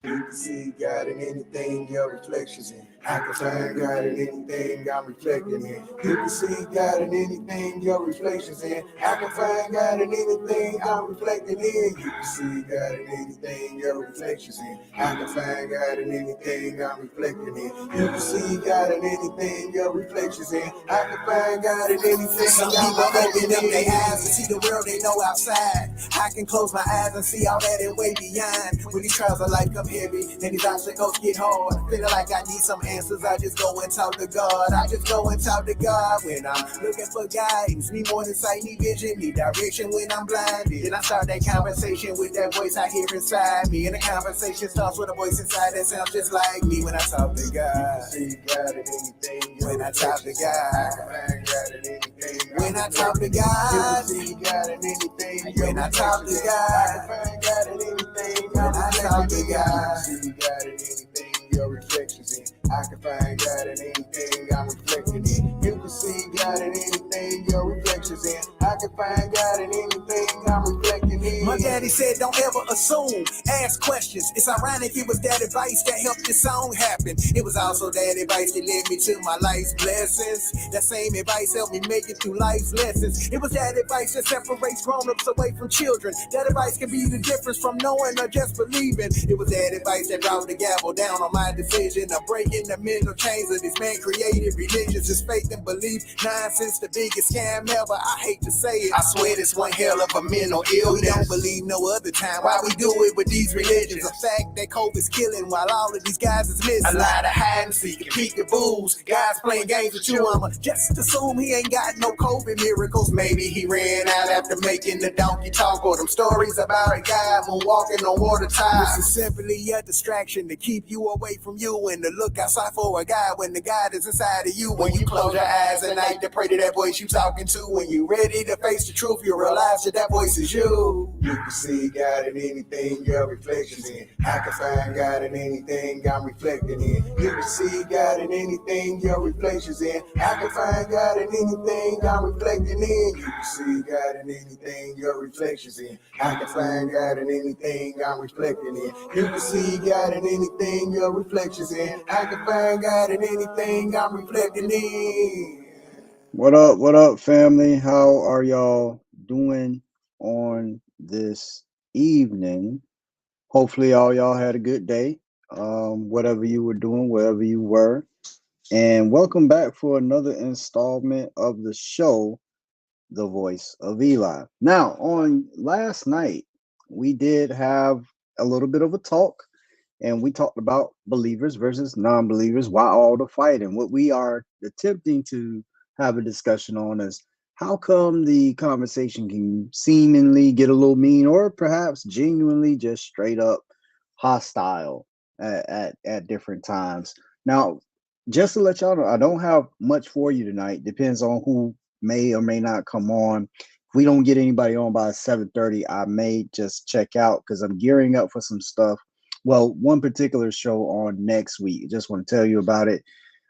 You can see God in anything your reflections in. I can find God in anything I'm reflecting in. You can see God in anything your reflections in. I can find God in anything I'm reflecting in. You can see God in anything your reflections in. I can find God in anything I'm reflecting in. You can see God in anything your reflections in. I can find God in anything. Some I'm people open reflecting up their in. eyes and see the world they know outside. I can close my eyes and see all that and way beyond. When these trials of life come heavy and these obstacles get hard, feeling like I need some answers, I just go and talk to God. I just go and talk to God when I'm looking for guidance. Need more insight, need vision, need direction when I'm blinded. Then I start that conversation with that voice I hear inside me. And the conversation starts with a voice inside that sounds just like me when I talk to God. See God in anything When I talk to I God. can find God in anything. When I talk to You God. can see God in anything. When I talk to I God. can find God in anything. When I talk to God. See God in anything your reflections in. I can find God in anything I'm reflecting in. You can see God in anything your reflections in. I can find God in anything I'm reflecting in. My daddy said, don't ever assume, ask questions. It's ironic it was that advice that helped this song happen. It was also that advice that led me to my life's blessings. That same advice helped me make it through life's lessons. It was that advice that separates grown-ups away from children. That advice can be the difference from knowing or just believing. It was that advice that brought the gavel down on my decision of breaking the mental chains of this man created religions. His faith and belief, nonsense, the biggest scam ever. I hate to say it, I swear this one hell of a mental illness. We don't believe no other time. Why we do it with these religions? The fact that COVID's killing while all of these guys is missing. A lot of hide and seek and peekaboos. Guys playing games with you. I'ma just assume he ain't got no COVID miracles. Maybe he ran out after making the donkey talk, or them stories about a guy walking on water tides. This is simply a distraction to keep you away from you and to look outside for a guy when the God is inside of you. When you close your eyes at night to pray to that voice you talking to, when you ready to face the truth, you realize that that voice is you. You can see God in anything your reflections in. I can find God in anything I'm reflecting in. You can see God in anything your reflections in. I can find God in anything I'm reflecting in. You can see God in anything your reflections in. I can find God in anything I'm reflecting in. You can see God in anything your reflections in. I can find God in anything I'm reflecting in. What up, family? How are y'all doing on this evening? Hopefully, all y'all had a good day, whatever you were doing, wherever you were. And welcome back for another installment of the show, The Voice of Eli. Now, on last night, we did have a little bit of a talk, and we talked about believers versus non believers, why all the fight. And what we are attempting to have a discussion on is how come the conversation can seemingly get a little mean or perhaps genuinely just straight up hostile at different times. Now, just to let y'all know, I don't have much for you tonight. Depends on who may or may not come on. If we don't get anybody on by 7:30, I may just check out because I'm gearing up for some stuff. Well, one particular show on next week. Just want to tell you about it.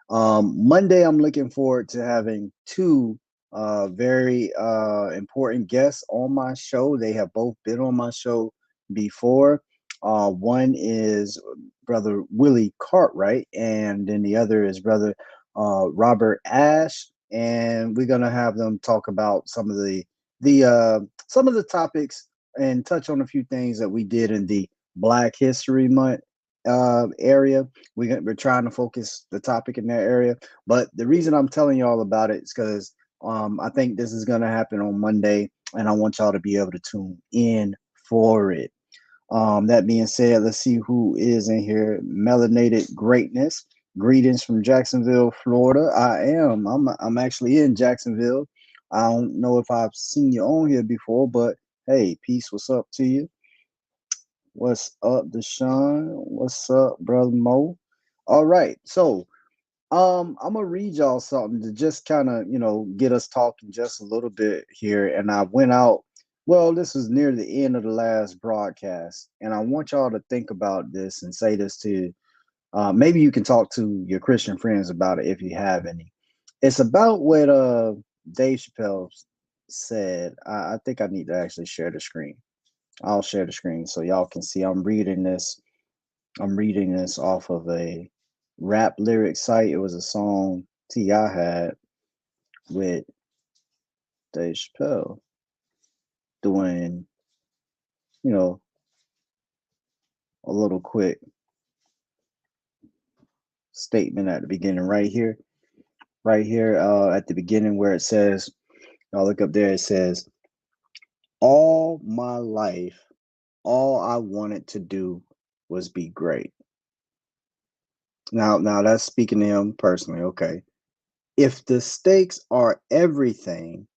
Monday, I'm looking forward to having two very important guests on my show. They have both been on my show before. One is Brother Willie Cartwright, and then the other is Brother Robert Ash. And we're gonna have them talk about some of the topics and touch on a few things that we did in the Black History Month area. We're trying to focus the topic in that area. But the reason I'm telling y'all about it is because I think this is going to happen on Monday, and I want y'all to be able to tune in for it. That being said, let's see who is in here. Melanated Greatness. Greetings from Jacksonville, Florida. I'm actually in Jacksonville. I don't know if I've seen you on here before, but hey, peace. What's up to you? What's up, Deshaun? What's up, brother Mo? All right, so I'm gonna read y'all something to just kind of get us talking just a little bit here. And I went out. Well, this was near the end of the last broadcast, and I want y'all to think about this and say this to. Maybe you can talk to your Christian friends about it if you have any. It's about what Dave Chappelle said. I think I need to actually share the screen. I'll share the screen so y'all can see. I'm reading this I'm reading this off of a rap lyric site. It was a song T.I. had with Dave Chappelle doing, you know, a little quick statement at the beginning right here at the beginning where it says, I'll look up there, it says, all my life, all I wanted to do was be great. Now that's speaking to him personally. Okay. If the stakes are everything,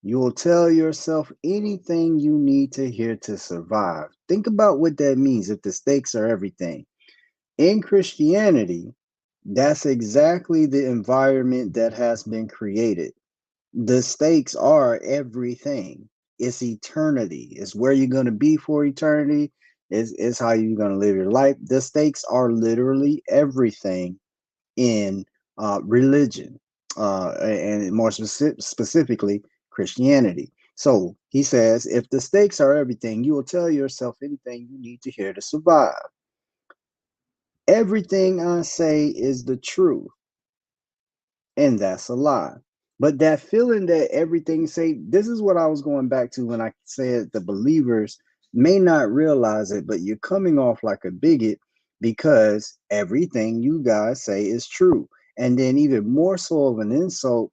you will tell yourself anything you need to hear to survive. Think about what that means if the stakes are everything. In Christianity, that's exactly the environment that has been created. The stakes are everything. It's eternity. It's where you're going to be for eternity. It's how you're going to live your life. The stakes are literally everything in religion, and more specifically, Christianity. So he says, if the stakes are everything, you will tell yourself anything you need to hear to survive. Everything I say is the truth, and that's a lie. But that feeling that everything say, this is what I was going back to when I said the believers may not realize it, but you're coming off like a bigot because everything you guys say is true. And then even more so of an insult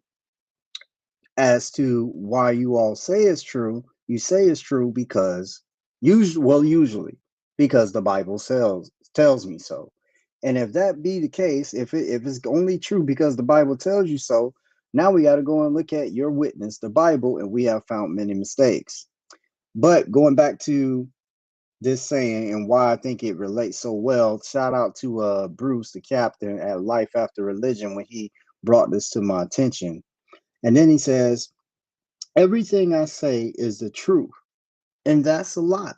as to why you all say it's true. You say it's true because usually because the Bible tells me so. And if that be the case, if it's only true because the Bible tells you so, now we got to go and look at your witness, the Bible, and we have found many mistakes. But going back to this saying and why I think it relates so well, shout out to Bruce, the captain at Life After Religion, when he brought this to my attention. And then he says, everything I say is the truth. And that's a lie.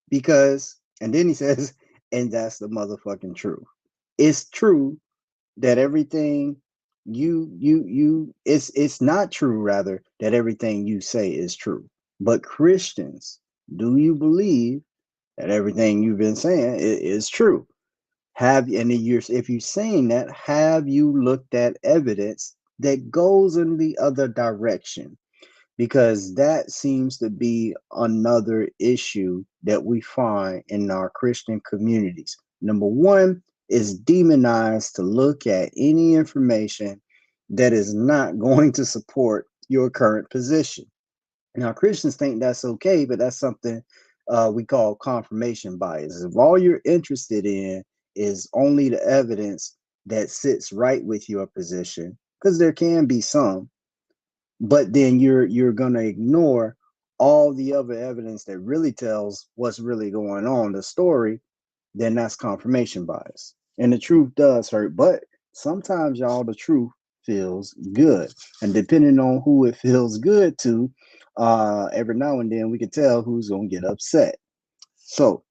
Because, and then he says, and that's the motherfucking truth. It's true that everything it's not true, rather, that everything you say is true. But Christians, do you believe that everything you've been saying is true? If you're saying that, have you looked at evidence that goes in the other direction? Because that seems to be another issue that we find in our Christian communities. Number one is demonized to look at any information that is not going to support your current position. Now, Christians think that's okay, but that's something we call confirmation bias. If all you're interested in is only the evidence that sits right with your position, because there can be some, but then you're gonna ignore all the other evidence that really tells what's really going on, the story, then that's confirmation bias. And the truth does hurt, but sometimes, y'all, the truth feels good. And depending on who it feels good to, every now and then we can tell who's gonna get upset. So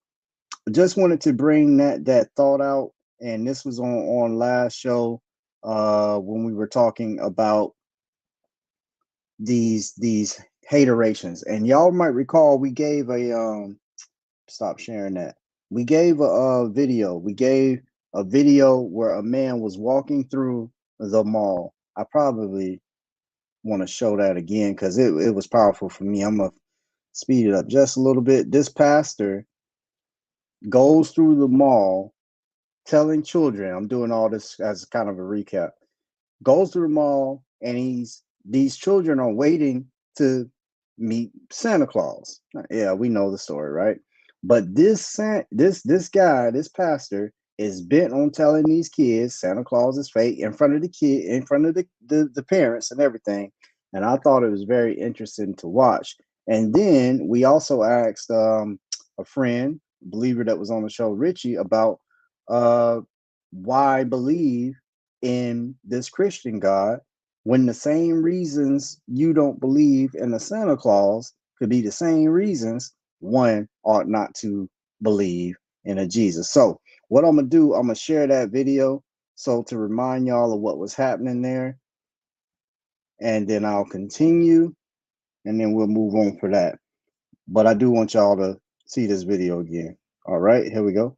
just wanted to bring that thought out. And this was on last show when we were talking about these haterations. And y'all might recall we gave a stop sharing that. We gave a video. We gave a video where a man was walking through the mall. I probably want to show that again because it was powerful for me. I'm gonna speed it up just a little bit. This pastor goes through the mall telling children, I'm doing all this as kind of a recap, goes through the mall and these children are waiting to meet Santa Claus. Yeah, we know the story, right? But this guy, this pastor, is bent on telling these kids Santa Claus is fake in front of the kid, in front of the parents and everything. And I thought it was very interesting to watch. And then we also asked a friend, believer that was on the show, Richie, about why believe in this Christian God when the same reasons you don't believe in a Santa Claus could be the same reasons one ought not to believe in a Jesus. So what I'm gonna do, I'm gonna share that video so to remind y'all of what was happening there, and then I'll continue, and then we'll move on for that. But I do want y'all to see this video again. All right, here we go.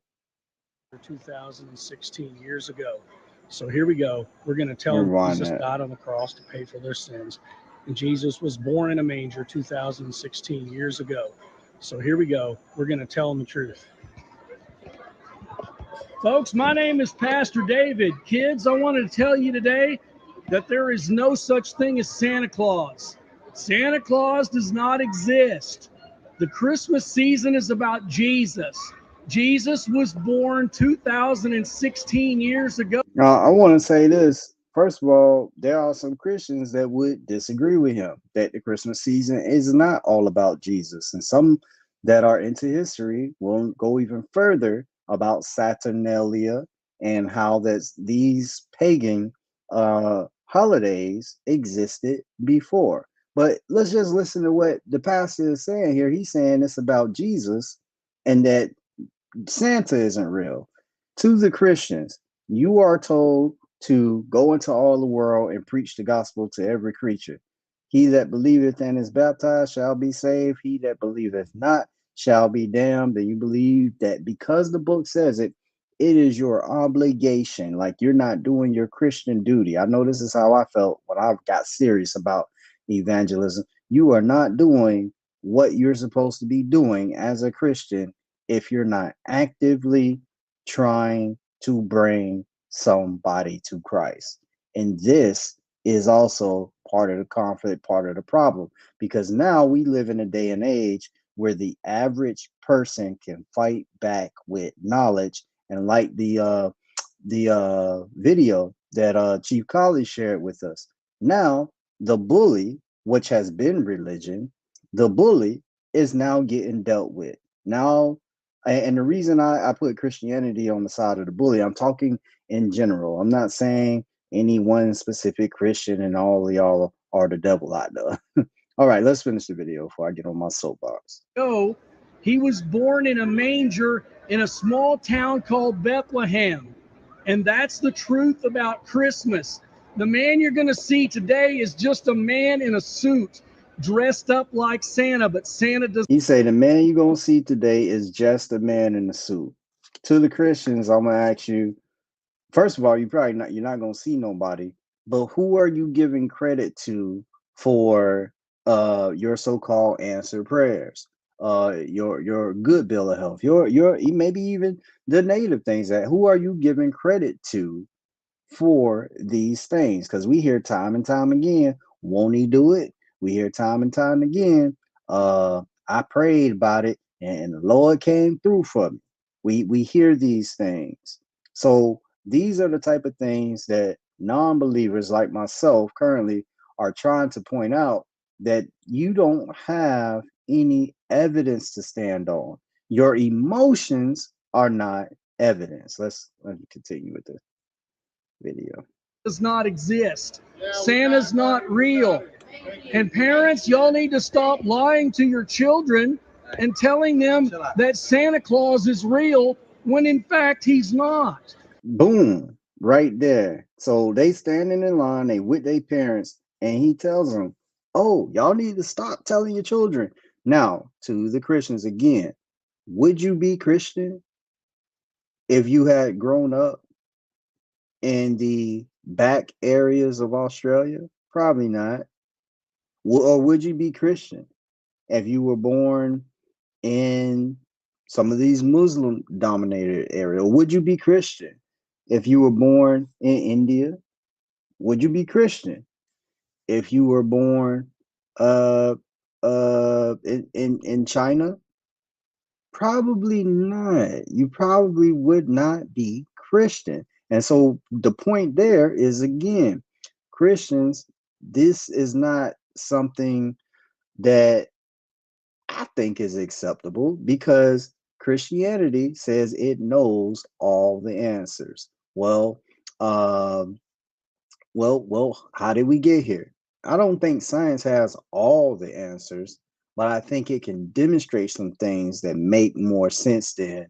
2016 years ago. So here we go. We're going to tell them Rewind Jesus that. died on the cross to pay for their sins. And Jesus was born in a manger 2016 years ago. So here we go. We're going to tell them the truth. Folks, my name is Pastor David. Kids, I wanted to tell you today that there is no such thing as Santa Claus. Santa Claus does not exist. The Christmas season is about Jesus. Jesus was born 2016 years ago. I want to say this. First of all, there are some Christians that would disagree with him that the Christmas season is not all about Jesus. And some that are into history will go even further about Saturnalia and how these pagan holidays existed before. But let's just listen to what the pastor is saying here. He's saying it's about Jesus and that Santa isn't real. To the Christians, you are told to go into all the world and preach the gospel to every creature. He that believeth and is baptized shall be saved. He that believeth not shall be damned. And you believe that because the book says it, it is your obligation. Like you're not doing your Christian duty. I know this is how I felt when I got serious about evangelism. You are not doing what you're supposed to be doing as a Christian if you're not actively trying to bring somebody to Christ. And this is also part of the conflict, part of the problem, because now we live in a day and age where the average person can fight back with knowledge. And like the video that Chief Collins shared with us, now the bully, which has been religion, the bully is now getting dealt with. Now, and the reason I put Christianity on the side of the bully, I'm talking in general. I'm not saying any one specific Christian and all of y'all are the devil out there. All right, let's finish the video before I get on my soapbox. He was born in a manger in a small town called Bethlehem. And that's the truth about Christmas. The man you're going to see today is just a man in a suit dressed up like Santa, but Santa does. He say the man you're going to see today is just a man in a suit. To the Christians, I'm going to ask you, first of all, you're not going to see nobody, but who are you giving credit to for your so-called answered prayers, your good bill of health, your maybe even the negative things? That who are you giving credit to for these things? Because we hear time and time again, won't he do it? We hear time and time again, I prayed about it and the Lord came through for me. We hear these things. So these are the type of things that non-believers like myself currently are trying to point out, that you don't have any evidence to stand on. Your emotions are not evidence. Let me continue with this video. Does not exist. Santa's not real. And parents, y'all need to stop lying to your children and telling them that Santa Claus is real when in fact he's not. Boom, right there. So they standing in line, they with their parents, and he tells them, oh, y'all need to stop telling your children. Now, to the Christians again, would you be Christian if you had grown up in the back areas of Australia? Probably not. Or would you be Christian if you were born in some of these Muslim dominated areas? Or would you be Christian if you were born in India? Would you be Christian if you were born in China? Probably not. You probably would not be Christian. And so the point there is, again, Christians, this is not something that I think is acceptable, because Christianity says it knows all the answers. Well, how did we get here? I don't think science has all the answers, but I think it can demonstrate some things that make more sense than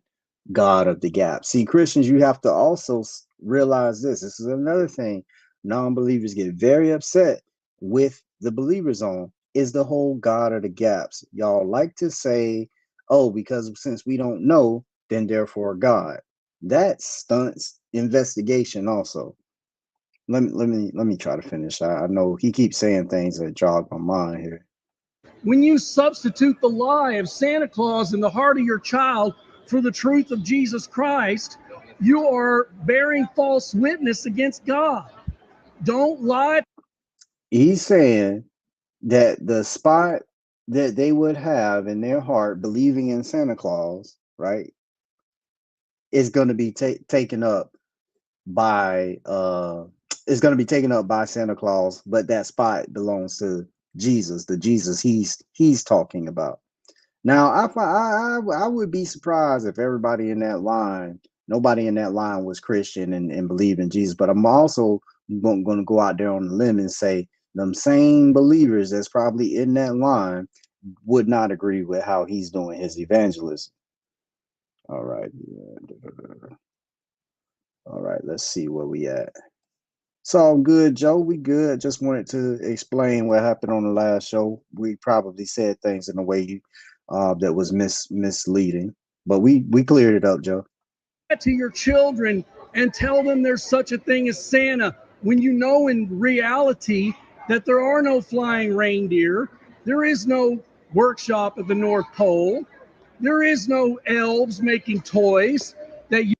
God of the gap. See, Christians, you have to also realize this. This is another thing non-believers get very upset with the believers on, is the whole God of the gaps. Y'all like to say, oh, because since we don't know, then therefore God. that stunts investigation also. Let me try to finish. I know he keeps saying things that jog my mind here. When you substitute the lie of Santa Claus in the heart of your child for the truth of Jesus Christ, you are bearing false witness against God. Don't lie. He's saying that the spot that they would have in their heart believing in Santa Claus, right, is going to be taken up by is going to be taken up by Santa Claus, but that spot belongs to Jesus, the Jesus he's talking about. Now, I would be surprised if everybody in that line, nobody in that line was Christian and believed in Jesus. But I'm also going to go out there on the limb and say them same believers that's probably in that line would not agree with how he's doing his evangelism. All right. All right, let's see where we at. It's all good, Joe. We good. Just wanted to explain what happened on the last show. We probably said things in a way that was misleading, but we cleared it up, Joe. To your children and tell them there's such a thing as Santa when you know in reality that there are no flying reindeer, there is no workshop at the North Pole, there is no elves making toys that you.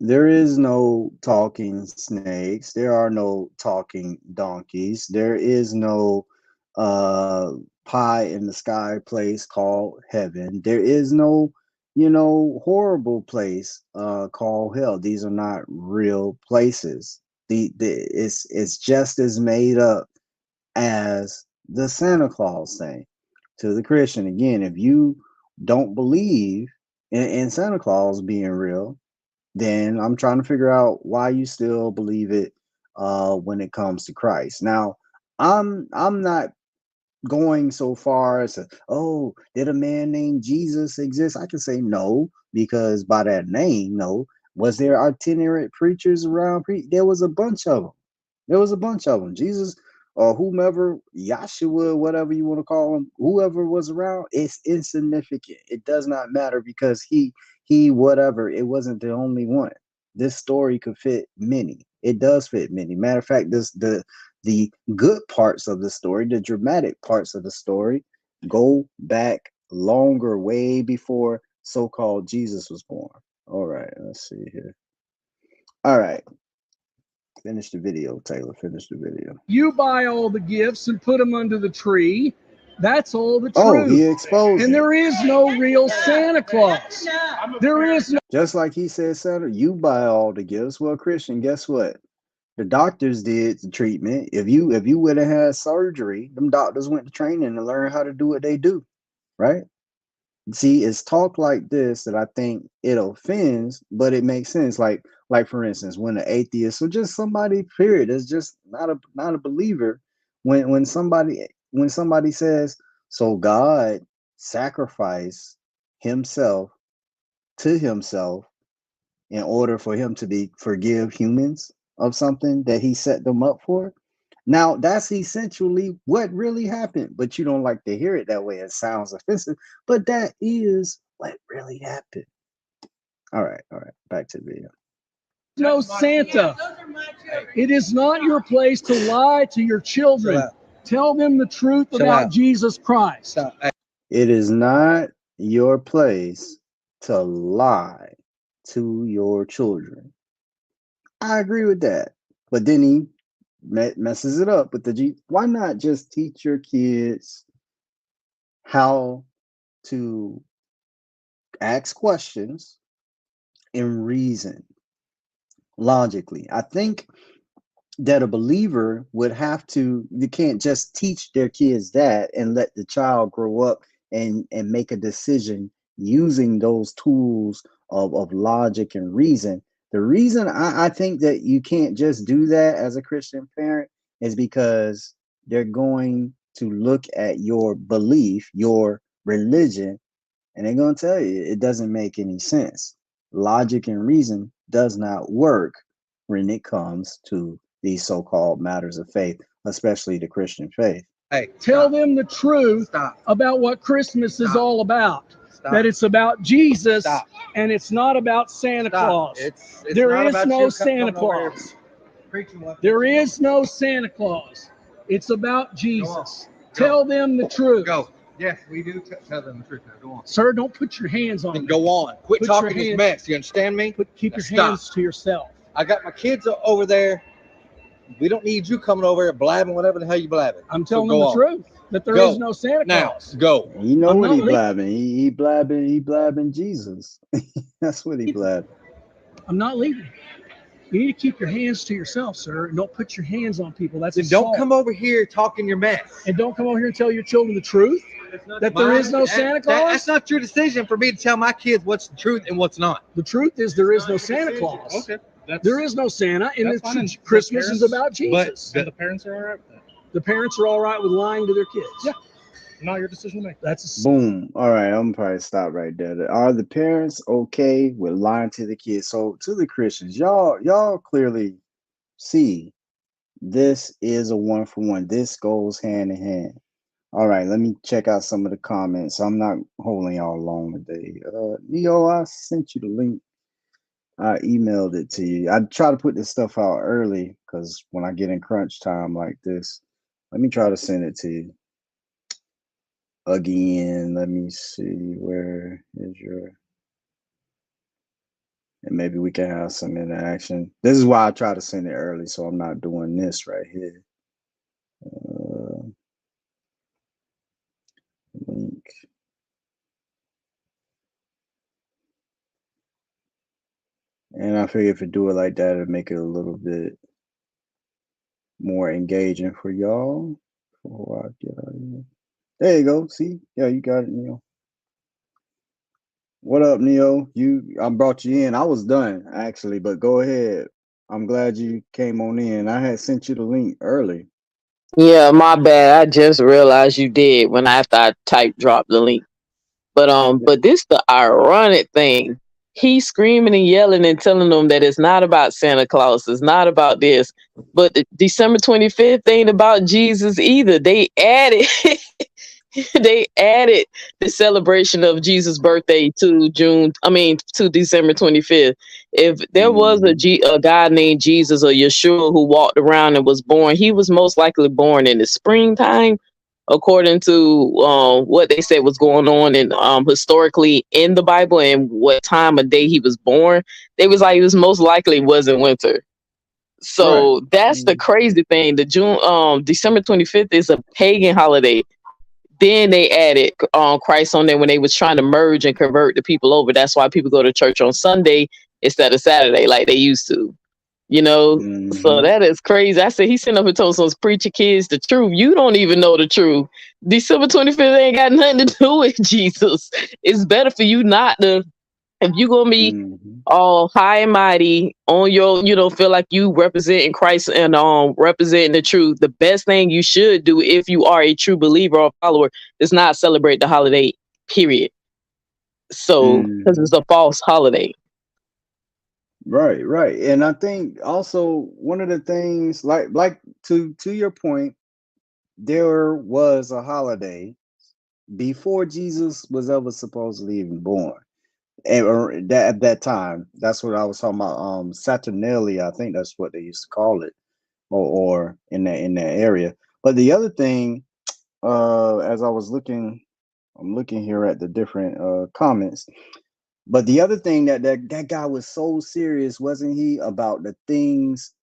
There is no talking snakes. There are no talking donkeys. There is no pie in the sky place called heaven. There is no, horrible place called hell. These are not real places. It's just as made up as the Santa Claus thing. To the Christian, again, if you don't believe in Santa Claus being real, then I'm trying to figure out why you still believe it when it comes to Christ. Now, I'm not going so far as to, oh, did a man named Jesus exist? I can say no, because by that name, no. Was there itinerant preachers around? There was a bunch of them. There was a bunch of them. Jesus or whomever, Yahshua, whatever you want to call him, whoever was around, it's insignificant. It does not matter because he whatever, it wasn't the only one. This story could fit many. It does fit many. Matter of fact, the good parts of the story, the dramatic parts of the story, go back longer, way before so-called Jesus was born. All right, let's see here. All right. Finish the video, Taylor. Finish the video. You buy all the gifts and put them under the tree. That's all the truth. Oh, he exposed and it. there is no real Santa Claus. There is no. Just like he said, Santa, you buy all the gifts. Well, Christian, guess what? The doctors did the treatment. If you would have had surgery, them doctors went to training to learn how to do what they do, right? See, it's talk like this that I think it offends, but it makes sense. Like for instance, when an atheist or just somebody, period, is just not a believer, when somebody says, so God sacrificed himself to himself in order for him to forgive humans of something that he set them up for. Now, that's essentially what really happened, but you don't like to hear it that way. It sounds offensive, but that is what really happened. All right, back to the video. No Santa. It is not your place to lie to your children. Tell them the truth about Jesus Christ. It is not your place to lie to your children. I agree with that, but then he messes it up with the G. Why not just teach your kids how to ask questions and reason logically? I think that a believer would have to, you can't just teach their kids that and let the child grow up and make a decision using those tools of logic and reason. The reason I think that you can't just do that as a Christian parent is because they're going to look at your belief, your religion, and they're going to tell you it doesn't make any sense. Logic and reason does not work when it comes to these so-called matters of faith, especially the Christian faith. Tell them the truth about what Christmas is all about. that it's about Jesus Stop. and it's not about Santa Stop. Claus. It's There not is about no you Santa coming over here Claus. preaching what- There is no Santa Claus. It's about Jesus. Go. Tell them the truth. Go. Yes, we do tell them the truth. Now, go on. Sir, don't put your hands on Then me. go on. Quit Put your talking this hands- mess. You understand me? Keep Now your stop. hands to yourself. I got my kids over there. We don't need you coming over here blabbing whatever the hell you blabbing. I'm So telling go them the on. truth that there Go. is no Santa Now, Claus. go. You know I'm what not he leaving. blabbing? He blabbing Jesus. That's what he blabbing. I'm not leaving. You need to keep your hands to yourself, sir, and don't put your hands on people. That's Then don't assault. come over here talking your mess. And don't come over here and tell your children the truth that there is no Santa Claus. That's not your decision for me to tell my kids what's the truth and what's not. The truth is there is no Santa Claus. Okay. There is no Santa, and That's fine, and Christmas the is parents- about Jesus. And the parents are all right with that. The parents are all right with lying to their kids. Yeah. Not your decision to make. That's Boom. All right, I'm probably stop right there. Are the parents okay with lying to the kids? So to the Christians, y'all clearly see this is a one for one. This goes hand in hand. All right, let me check out some of the comments. I'm not holding y'all long today. Neo, I sent you the link. I emailed it to you. I try to put this stuff out early because when I get in crunch time like this, let me try to send it to you. Again, let me see, where is your, and maybe we can have some interaction. This is why I try to send it early, so I'm not doing this right here. Link. And I figure if you do it like that, it'll make it a little bit more engaging for y'all. Before I get out of here. There you go. See? Yeah, you got it, Neo. What up, Neo? I brought you in. I was done, actually, but go ahead. I'm glad you came on in. I had sent you the link early. Yeah, my bad. I just realized you did when after I dropped the link. But this the ironic thing. He's screaming and yelling and telling them that it's not about Santa Claus, it's not about this. But the December 25th ain't about Jesus either. They added they added the celebration of Jesus' birthday to to December 25th. If there was a guy named Jesus or Yeshua who walked around and was born, he was most likely born in the springtime, according to what they said was going on in historically in the Bible and what time of day he was born. They was like, it was most likely wasn't winter. So that's the crazy thing. The December 25th is a pagan holiday. Then they added Christ on there when they was trying to merge and convert the people over. That's why people go to church on Sunday instead of Saturday like they used to. You know, so that is crazy. I said he sent up and told some preacher kids the truth. You don't even know the truth. December 25th ain't got nothing to do with Jesus. It's better for you not to, if you gonna be all high and mighty on your, feel like you representing Christ and representing the truth. The best thing you should do if you are a true believer or follower is not celebrate the holiday. Period. So because it's a false holiday. Right. And I think also one of the things, like to your point, there was a holiday before Jesus was ever supposedly even born. And at that time, that's what I was talking about. Saturnalia, I think that's what they used to call it, or in that area. But the other thing, as I was looking, I'm looking here at the different comments. But the other thing that guy was so serious, wasn't he, about the things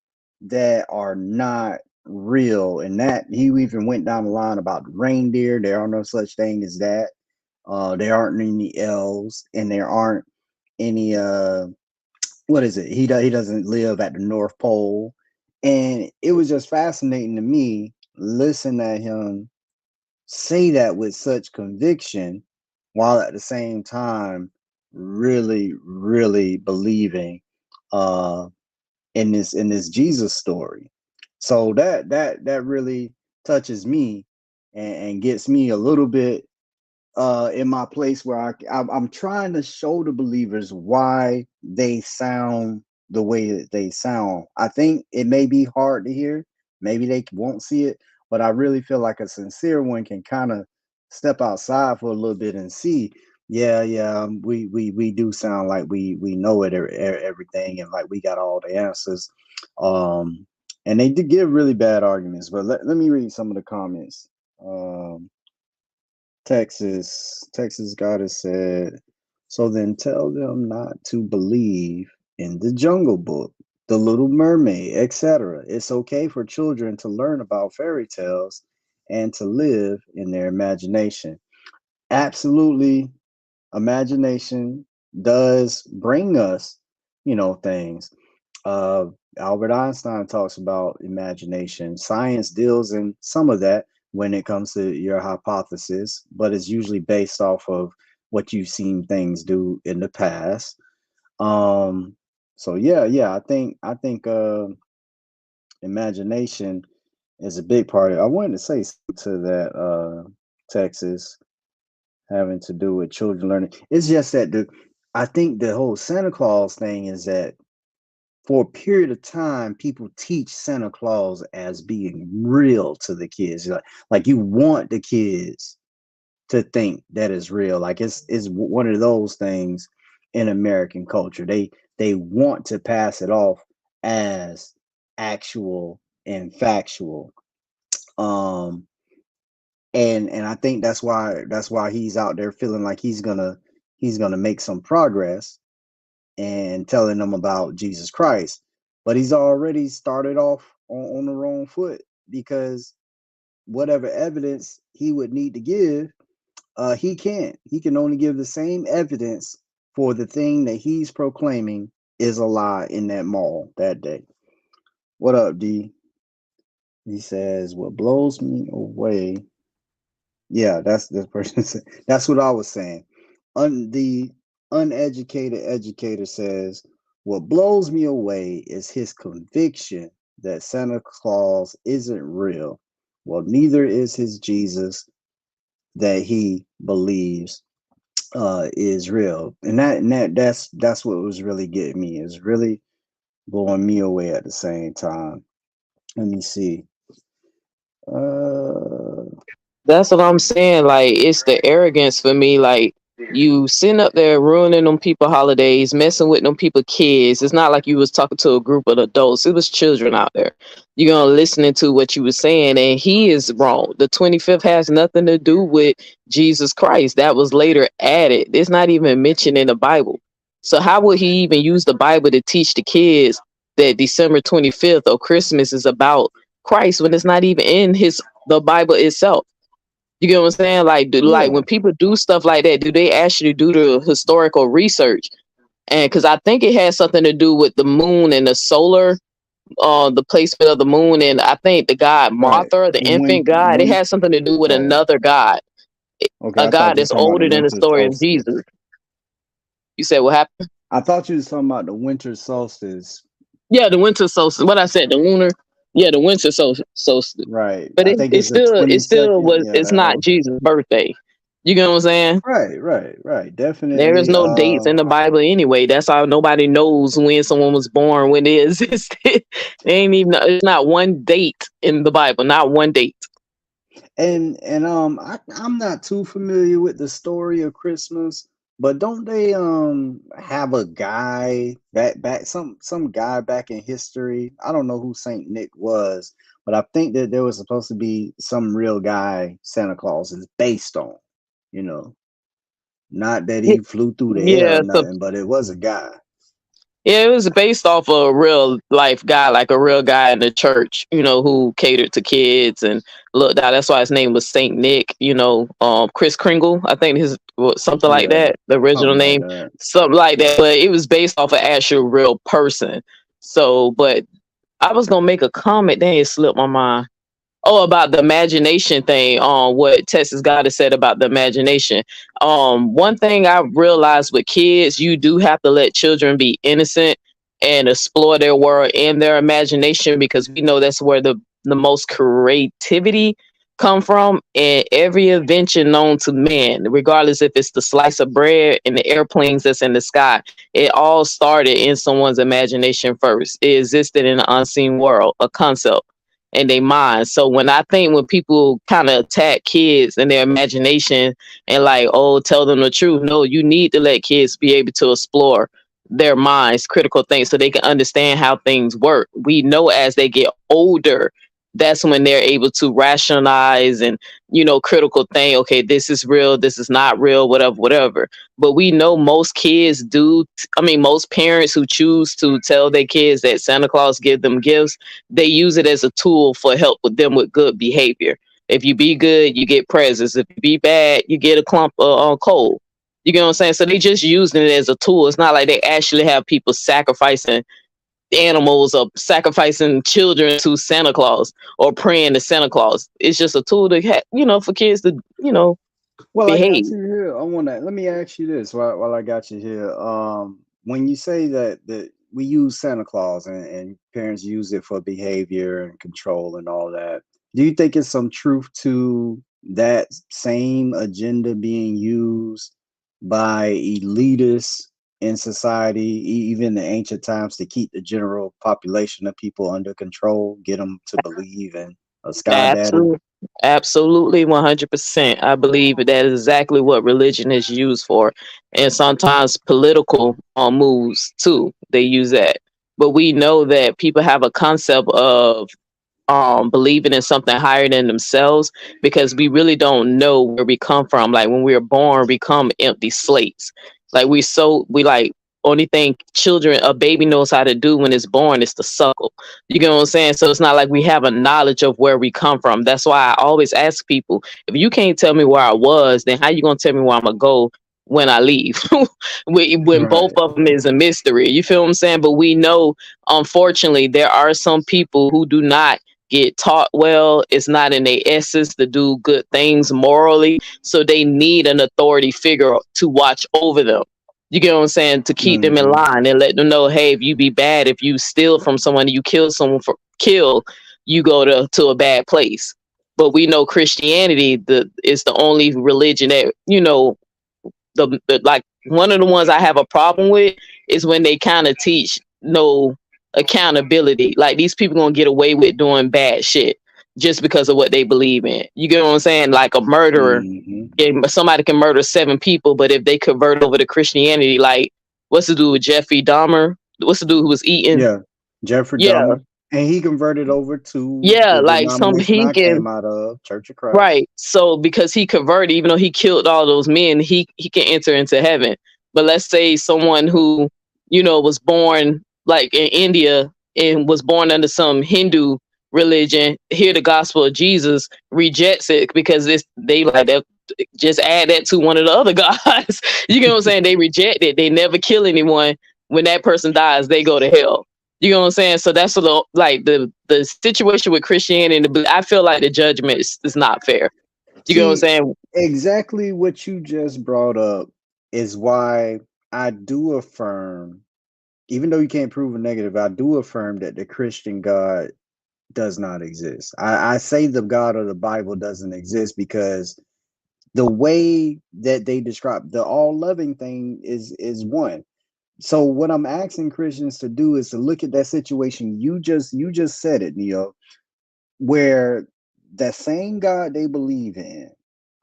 that are not real, and that he even went down the line about reindeer. There are no such thing as that. There aren't any elves, and there aren't any what is it? He doesn't live at the North Pole, and it was just fascinating to me listen to him say that with such conviction, while at the same time really believing in this Jesus story. So that really touches me and gets me a little bit in my place where I'm trying to show the believers why they sound the way that they sound. I think it may be hard to hear, maybe they won't see it, but I really feel like a sincere one can kind of step outside for a little bit and see Yeah. We do sound like we know everything, and like we got all the answers. Um, and they did give really bad arguments. But let me read some of the comments. Um, Texas Goddess said, so then tell them not to believe in the Jungle Book, the Little Mermaid, etc. It's okay for children to learn about fairy tales and to live in their imagination. Absolutely, imagination does bring us, things. Uh, Albert Einstein talks about imagination. Science deals in some of that when it comes to your hypothesis, but it's usually based off of what you've seen things do in the past. Um, so yeah, I think imagination is a big part of it. I wanted to say something to that Texas having to do with children learning. It's just that I think the whole Santa Claus thing is that for a period of time, people teach Santa Claus as being real to the kids. Like you want the kids to think that is real. Like it's one of those things in American culture. They want to pass it off as actual and factual. Um, and I think that's why he's out there feeling like he's gonna make some progress and telling them about Jesus Christ. But he's already started off on the wrong foot because whatever evidence he would need to give, he can't. He can only give the same evidence for the thing that he's proclaiming is a lie in that mall that day. What up, D? He says, what blows me away. Yeah, that's this person said. That's what I was saying. The uneducated educator says, what blows me away is his conviction that Santa Claus isn't real. Well, neither is his Jesus that he believes is real. And that's what was really getting me, is really blowing me away at the same time. Let me see. That's what I'm saying. Like, it's the arrogance for me. Like, you sitting up there ruining them people holidays, messing with them people kids. It's not like you was talking to a group of adults. It was children out there. You're gonna listening to what you were saying, and he is wrong. The 25th has nothing to do with Jesus Christ. That was later added. It's not even mentioned in the Bible. So how would he even use the Bible to teach the kids that December 25th or Christmas is about Christ when it's not even in the Bible itself? You get what I'm saying? Like, like Yeah, when people do stuff like that, do they actually do the historical research? And because I think it has something to do with the moon and the solar, the placement of the moon, and I think the god right. Martha, the infant god, it has something to do with Oh, another god, okay. a I thought god you were that's talking about the older than the winter story of solstice. Jesus. You said what happened? I thought you was talking about the winter solstice. Yeah, the winter solstice. What I said, the lunar. Yeah, the winter solstice. Right. But I think it it's the still 22nd. was. Yeah, It's that not whole thing. Jesus' birthday. You get what I'm saying? Right. There is Definitely. no dates in the Bible anyway. That's how nobody knows when someone was born, when it existed. There ain't even, it's not one date in the Bible, not one date. I'm not too familiar with the story of Christmas, but don't they have a guy back some guy back in history? I don't know who Saint Nick was, but I think that there was supposed to be some real guy Santa Claus is based on, you know. Not that Y- he flew through the air Yeah, or so nothing, but it was a guy. yeah, it was based off of a real life guy, like a real guy in the church, who catered to kids and looked out. That's why his name was Saint Nick. Chris Kringle, I think something like Yeah, that. The original something like name, that. something like that. But it was based off an actual real person. So, but I was gonna make a comment, then it slipped my mind. Oh, about the imagination thing, what Texas Goddess said about the imagination. One thing I realized with kids, you do have to let children be innocent and explore their world and their imagination, because we know that's where the most creativity come from. And every invention known to man, regardless if it's the slice of bread and the airplanes that's in the sky, it all started in someone's imagination first. It existed in an unseen world, a concept. in their mind. So when people kind of attack kids and their imagination and like, oh, tell them the truth. No, you need to let kids be able to explore their minds, critical things, so they can understand how things work. We know as they get older, that's when they're able to rationalize and, critical thing. Okay, this is real, this is not real, whatever. But we know most kids most parents who choose to tell their kids that Santa Claus give them gifts, they use it as a tool for help with them with good behavior. If you be good, you get presents. If you be bad, you get a clump on coal. You get what I'm saying? So they just using it as a tool. It's not like they actually have people sacrificing animals or sacrificing children to Santa Claus or praying to Santa Claus. It's just a tool to, for kids to, Well, I got behave. you here. Let me ask you this while I got you here. When you say that we use Santa Claus and parents use it for behavior and control and all that, do you think it's some truth to that same agenda being used by elitists in society, even in the ancient times, to keep the general population of people under control, get them to believe in a sky daddy? Absolutely, 100%. I believe that is exactly what religion is used for, and sometimes political moves too. They use that, but we know that people have a concept of believing in something higher than themselves, because we really don't know where we come from. Like when we were born, we come empty slates. Like only thing a baby knows how to do when it's born is to suckle. You get what I'm saying? So it's not like we have a knowledge of where we come from. That's why I always ask people, if you can't tell me where I was, then how you gonna tell me where I'm gonna go when I leave? when both of them is a mystery. You feel what I'm saying? But we know, unfortunately, there are some people who do not get taught well. It's not in their essence to do good things morally. So they need an authority figure to watch over them. You get what I'm saying? To keep them in line and let them know, hey, if you be bad, if you steal from someone, you kill someone you go to a bad place. But we know Christianity is the only religion that, the like one of the ones I have a problem with is when they kind of teach no accountability. Like these people gonna get away with doing bad shit just because of what they believe in. You get what I'm saying? Like a murderer, somebody can murder 7 people, but if they convert over to Christianity, like what's the dude with Jeffrey Dahmer? What's the dude who was eating? Yeah, Jeffrey Dahmer. And he converted over to like he came out of Church of Christ. Right. So because he converted, even though he killed all those men, he can enter into heaven. But let's say someone who, was born like in India and was born under some Hindu religion, hear the gospel of Jesus, rejects it because they like that. Just add that to one of the other gods. You get what I'm saying? They reject it. They never kill anyone. When that person dies, they go to hell. You know what I'm saying? So that's like the situation with Christianity. I feel like the judgment is not fair. You know what I'm saying? Exactly what you just brought up is why I do affirm, even though you can't prove a negative, I do affirm that the Christian God does not exist. I say the God of the Bible doesn't exist because the way that they describe the all-loving thing is one. So what I'm asking Christians to do is to look at that situation. You just said it, Neo, where that same God they believe in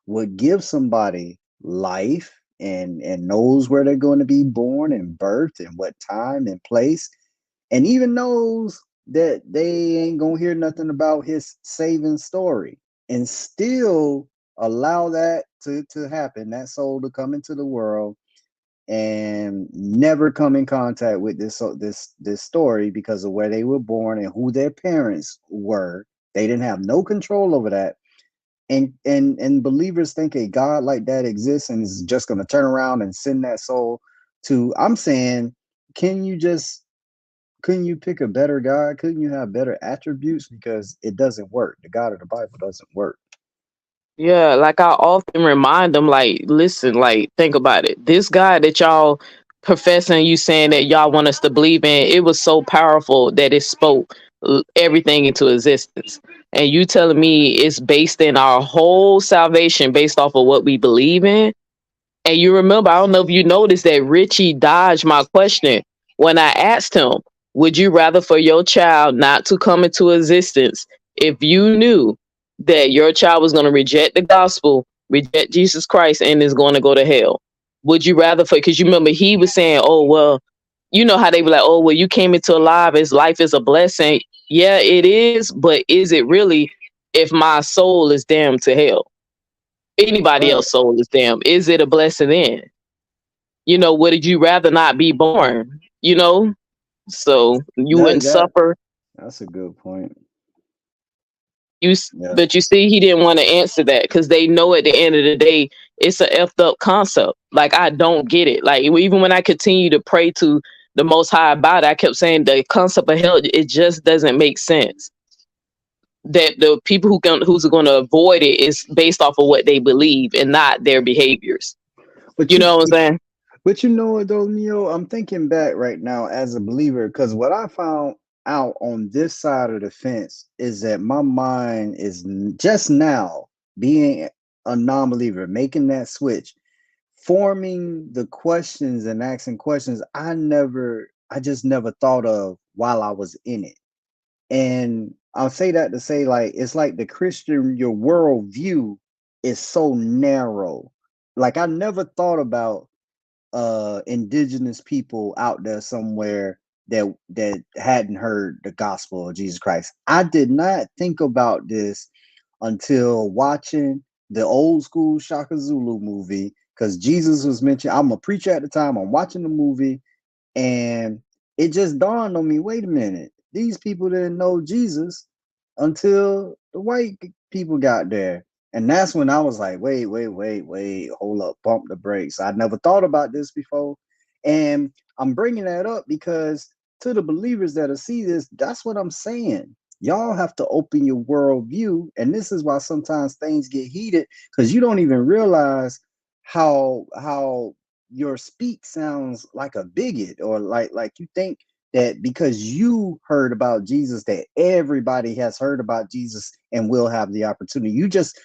would give somebody life and knows where they're going to be born and birthed and what time and place, and even knows that they ain't gonna hear nothing about his saving story, and still allow that to happen, that soul to come into the world and never come in contact with this story because of where they were born and who their parents were. They didn't have no control over that. And believers think a God like that exists and is just going to turn around and send that soul to. I'm saying, couldn't you pick a better God? Couldn't you have better attributes? Because it doesn't work. The God of the Bible doesn't work. Yeah, like I often remind them, like, listen, like, think about it. This God that y'all professing, you saying that y'all want us to believe in, it was so powerful that it spoke everything into existence. And you telling me it's based in our whole salvation based off of what we believe in? And you remember, I don't know if you noticed that Richie dodged my question when I asked him, would you rather for your child not to come into existence If you knew that your child was going to reject the gospel, reject Jesus Christ, and is going to go to hell, would you rather for, because you remember he was saying, oh, well, you know how they were like, oh, well, you came into life as life is a blessing. Yeah, it is. But is it really if my soul is damned to hell? Anybody Right. else's soul is damned. Is it a blessing then? You know, would you rather not be born? You know, so you wouldn't That suffer. that's a good point. Yeah. But you see, he didn't want to answer that because they know at the end of the day, it's a effed up concept. Like I don't get it. Like even when I continue to pray to the Most High about it, I kept saying the concept of hell, it just doesn't make sense. That the people who's going to avoid it is based off of what they believe and not their behaviors. But You know what I'm saying? But you know what though, Neo? I'm thinking back right now as a believer, because what I found out on this side of the fence is that my mind is just now being a non-believer, making that switch, forming the questions and asking questions I just never thought of while I was in it. And I'll say that to say, like, it's like the Christian, your worldview is so narrow. Like I never thought about indigenous people out there somewhere that hadn't heard the gospel of Jesus Christ. I did not think about this until watching the old school Shaka Zulu movie, because Jesus was mentioned. I'm a preacher at the time. I'm watching the movie, and it just dawned on me, wait a minute, these people didn't know Jesus until the white people got there. And that's when I was like, wait, hold up, bump the brakes. I never thought about this before. And I'm bringing that up because to the believers that'll see this, that's what I'm saying. Y'all have to open your worldview. And this is why sometimes things get heated, because you don't even realize how your speak sounds like a bigot, or like you think that because you heard about Jesus that everybody has heard about Jesus and will have the opportunity. You just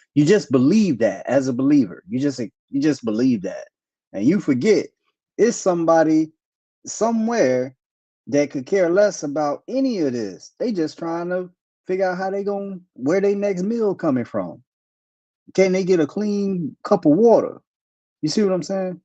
believe that as a believer. You just believe that. And you forget it's somebody somewhere that could care less about any of this. They just trying to figure out how they going where their next meal coming from. Can they get a clean cup of water? You see what I'm saying?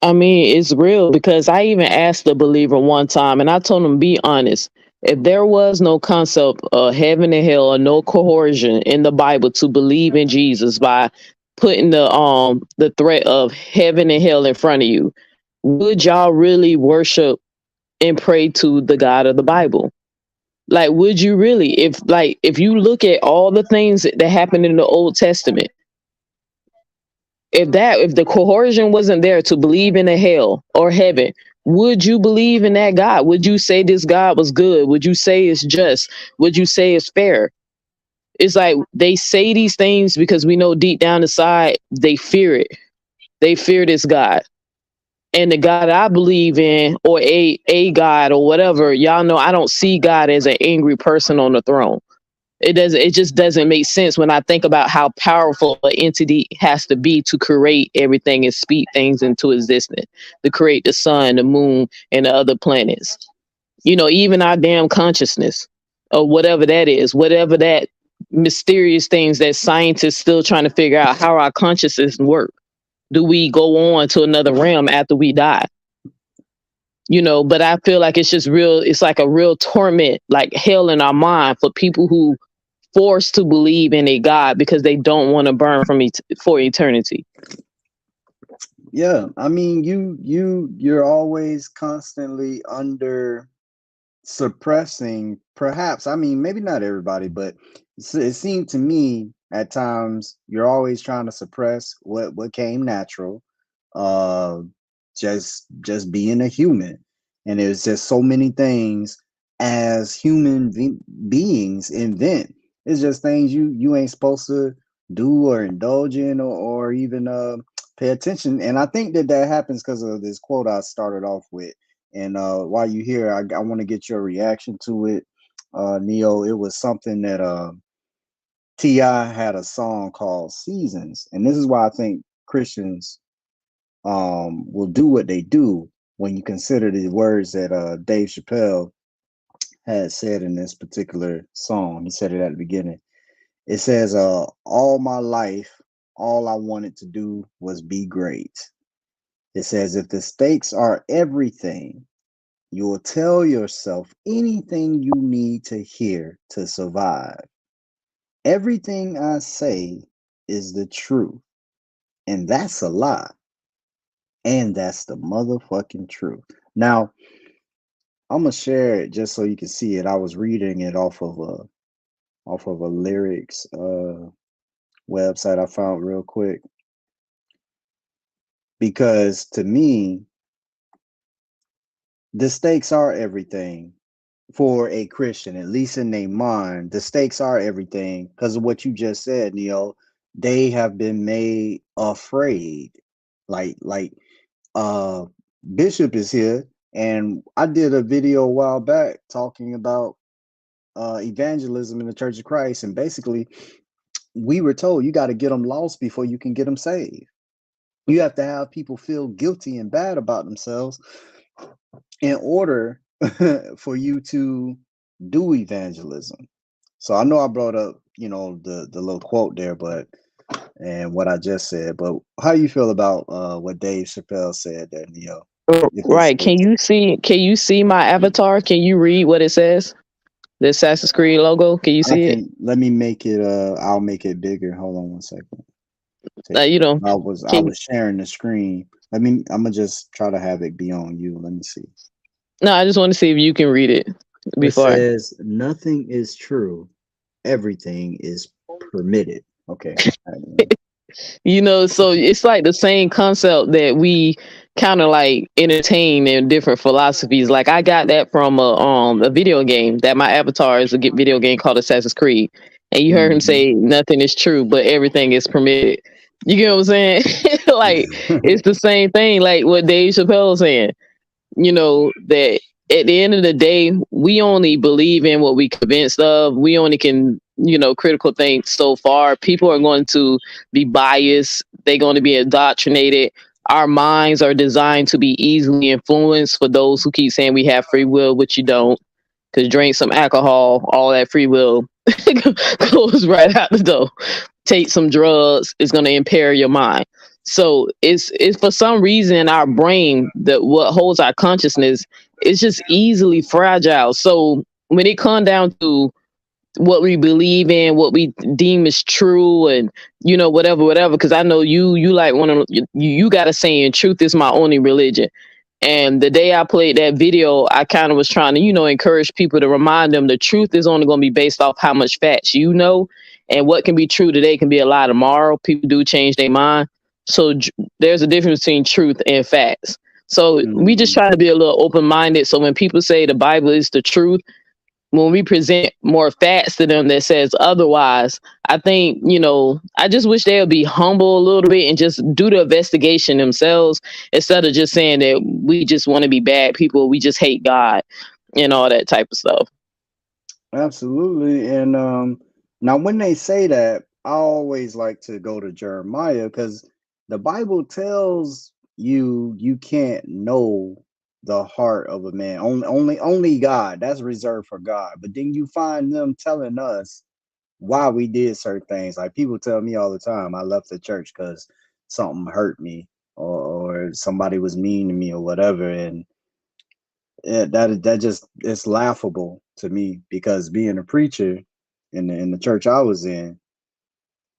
I mean, it's real because I even asked a believer one time and I told him, be honest. If there was no concept of heaven and hell or no coercion in the Bible to believe in Jesus by putting the threat of heaven and hell in front of you, would y'all really worship and pray to the God of the Bible? Like, would you really? If you look at all the things that happened in the Old Testament, if the coercion wasn't there to believe in a hell or heaven, would you believe in that God? Would you say this God was good? Would you say it's just? Would you say it's fair? It's like they say these things because we know deep down inside they fear it. They fear this God. And the God I believe in, or a God or whatever, y'all know I don't see God as an angry person on the throne. It just doesn't make sense when I think about how powerful an entity has to be to create everything and speak things into existence, to create the sun, the moon, and the other planets. You know, even our damn consciousness or whatever that is, whatever that mysterious things that scientists still trying to figure out how our consciousness work. Do we go on to another realm after we die? You know, but I feel like it's just real. It's like a real torment, like hell in our mind for people who forced to believe in a God because they don't want to burn for eternity. Yeah, I mean, you're always constantly under suppressing, perhaps. I mean, maybe not everybody, but it seemed to me at times you're always trying to suppress what came natural, uh just being a human. And there's just so many things as human beings invent. It's just things you ain't supposed to do or indulge in, or even pay attention. And I think that happens because of this quote I started off with. And while you here, I want to get your reaction to it, Neo. It was something that T.I. had a song called Seasons. And this is why I think Christians will do what they do when you consider the words that Dave Chappelle had said in this particular song. He said it at the beginning. It says, all my life, all I wanted to do was be great. It says, if the stakes are everything, you will tell yourself anything you need to hear to survive. Everything I say is the truth, and that's a lie. And that's the motherfucking truth. Now, I'm gonna share it just so you can see it. I was reading it off of a lyrics website I found real quick, because to me, the stakes are everything for a Christian, at least in their mind. The stakes are everything because of what you just said, Neo. They have been made afraid. Like Bishop is here, and I did a video a while back talking about evangelism in the Church of Christ, and basically we were told you got to get them lost before you can get them saved. You have to have people feel guilty and bad about themselves in order for you to do evangelism. So I know I brought up, the little quote there, and what I just said, but how do you feel about what Dave Chappelle said there, Neo? Right. Can you see my avatar? Can you read what it says? The Assassin's Creed logo. Can you see it? Let me make it I'll make it bigger. Hold on one second. You know, I was sharing the screen. I'm gonna just try to have it be on you. Let me see. No, I just want to see if you can read it before. It says nothing is true. Everything is permitted. Okay. So it's like the same concept that we kind of like entertain in different philosophies. Like I got that from a video game, that my avatar is a video game called Assassin's Creed, and you heard him say nothing is true, but everything is permitted. You get what I'm saying? Like it's the same thing, like what Dave Chappelle was saying. That at the end of the day, we only believe in what we convinced of. We only can, critical think so far. People are going to be biased. They're going to be indoctrinated. Our minds are designed to be easily influenced for those who keep saying we have free will, which you don't. Because drink some alcohol, all that free will goes right out the door. Take some drugs, it's going to impair your mind. So it's for some reason our brain, that what holds our consciousness, is just easily fragile. So when it comes down to what we believe in, what we deem is true, and whatever, because I know you like one of you got a saying, truth is my only religion. And the day I played that video, I kind of was trying to, encourage people to remind them the truth is only going to be based off how much facts you know. And what can be true today can be a lie tomorrow. People do change their mind. So there's a difference between truth and facts. So we just try to be a little open-minded. So when people say the Bible is the truth, when we present more facts to them that says otherwise, I think, I just wish they would be humble a little bit and just do the investigation themselves, instead of just saying that we just want to be bad people, we just hate God and all that type of stuff. Absolutely. And now when they say that, I always like to go to Jeremiah, because the Bible tells you can't know the heart of a man. Only God. That's reserved for God. But then you find them telling us why we did certain things. Like people tell me all the time, I left the church because something hurt me, or somebody was mean to me, or whatever. And that just, it's laughable to me, because being a preacher in the church I was in,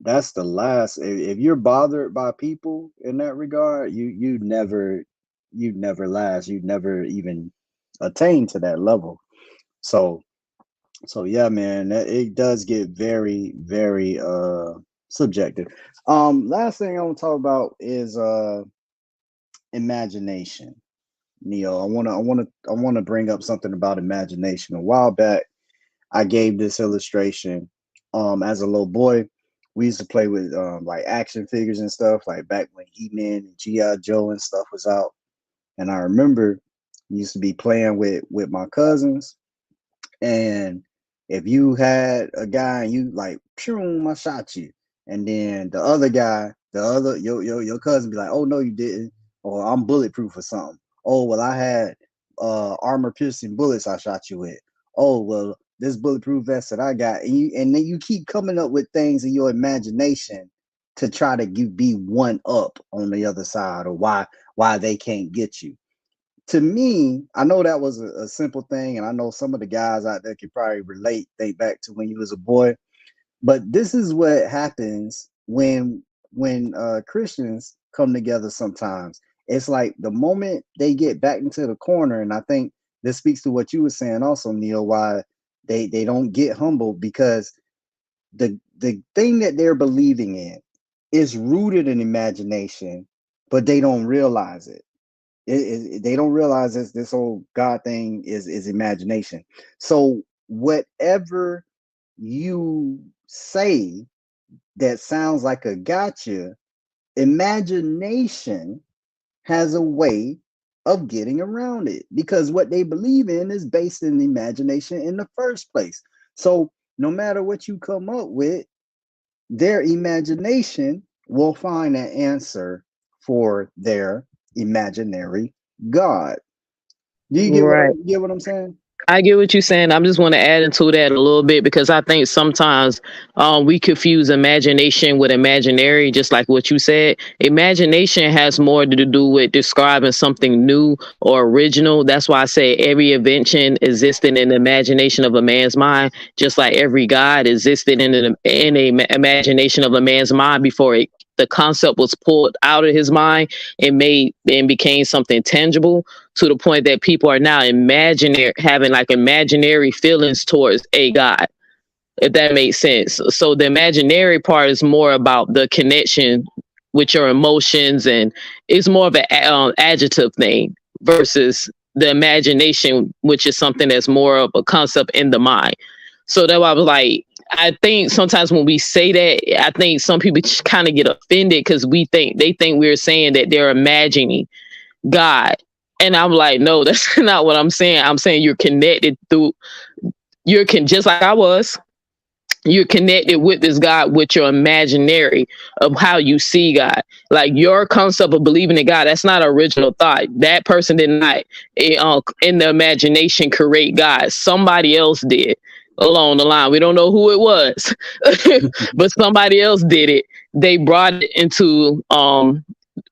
that's the last. If you're bothered by people in that regard, you'd never last. You'd never even attain to that level. So yeah, man, it does get very, very subjective. Last thing I want to talk about is imagination. Neo, I want to bring up something about imagination. A while back, I gave this illustration. As a little boy, we used to play with like action figures and stuff, like back when He-Man and G.I. Joe and stuff was out. And I remember used to be playing with my cousins, and if you had a guy and you like, pew, I shot you, and then the other guy, your cousin be like, oh no you didn't, or I'm bulletproof or something. Oh well, I had armor piercing bullets I shot you with. oh well, this bulletproof vest that I got, and then you keep coming up with things in your imagination to try to be one up on the other side, or why they can't get you. To me, I know that was a simple thing, and I know some of the guys out there can probably relate, think back to when you was a boy. But this is what happens when Christians come together sometimes. It's like the moment they get back into the corner, and I think this speaks to what you were saying also, Neil, why they don't get humbled, because the thing that they're believing in is rooted in imagination, but they don't realize it. They don't realize this whole God thing is imagination. So whatever you say that sounds like a gotcha, imagination has a way of getting around it, because what they believe in is based in imagination in the first place. So no matter what you come up with, their imagination will find an answer for their imaginary God. Do you Right. get what I'm saying? I get what you're saying. I just want to add into that a little bit because I think sometimes we confuse imagination with imaginary, just like what you said. Imagination has more to do with describing something new or original. That's why I say every invention existed in the imagination of a man's mind, just like every God existed in a imagination of a man's mind before the concept was pulled out of his mind and made and became something tangible, to the point that people are now having like imaginary feelings towards a God, if that makes sense. So the imaginary part is more about the connection with your emotions, and it's more of an adjective thing versus the imagination, which is something that's more of a concept in the mind. So that why I was like, I think sometimes when we say that, I think some people kind of get offended because they think we're saying that they're imagining God. And I'm like, no, that's not what I'm saying. I'm saying you're connected just like I was. You're connected with this God with your imaginary of how you see God. Like your concept of believing in God, that's not an original thought. That person did not, in the imagination, create God. Somebody else did along the line. We don't know who it was, but somebody else did it. They brought it into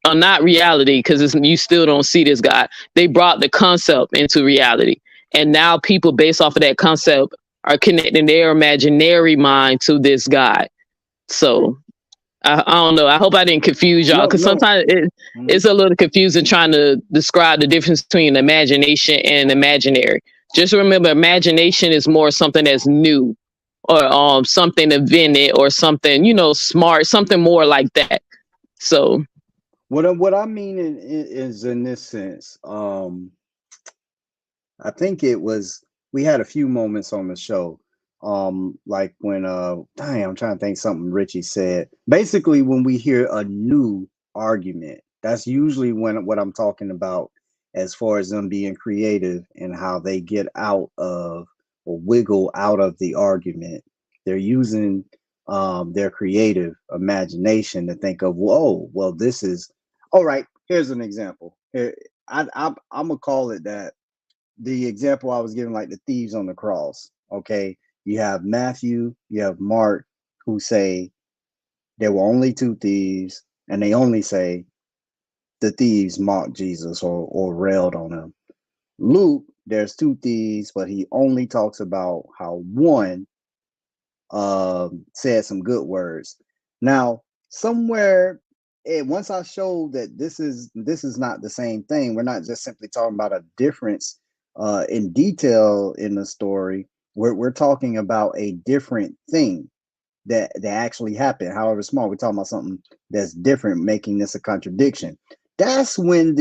not reality, because you still don't see this God. They brought the concept into reality, and now people based off of that concept are connecting their imaginary mind to this God. So I don't know. I hope I didn't confuse y'all, because sometimes it's a little confusing trying to describe the difference between imagination and imaginary. Just remember, imagination is more something that's new, or something invented, or something smart, something more like that. So what I mean is in this sense, I think we had a few moments on the show, like when I'm trying to think something Richie said. Basically, when we hear a new argument, that's usually what I'm talking about, as far as them being creative and how they get out of or wiggle out of the argument. They're using their creative imagination to think of, whoa, well, this is all right. Here's an example. Here, I'm gonna call it that. The example I was giving, like the thieves on the cross. Okay, you have Matthew, you have Mark, who say there were only two thieves, and they only say the thieves mocked Jesus or railed on him. Luke, there's two thieves, but he only talks about how one said some good words. Now, somewhere, once I showed that this is not the same thing, we're not just simply talking about a difference in detail in the story. We're talking about a different thing that actually happened, however small. We're talking about something that's different, making this a contradiction. That's when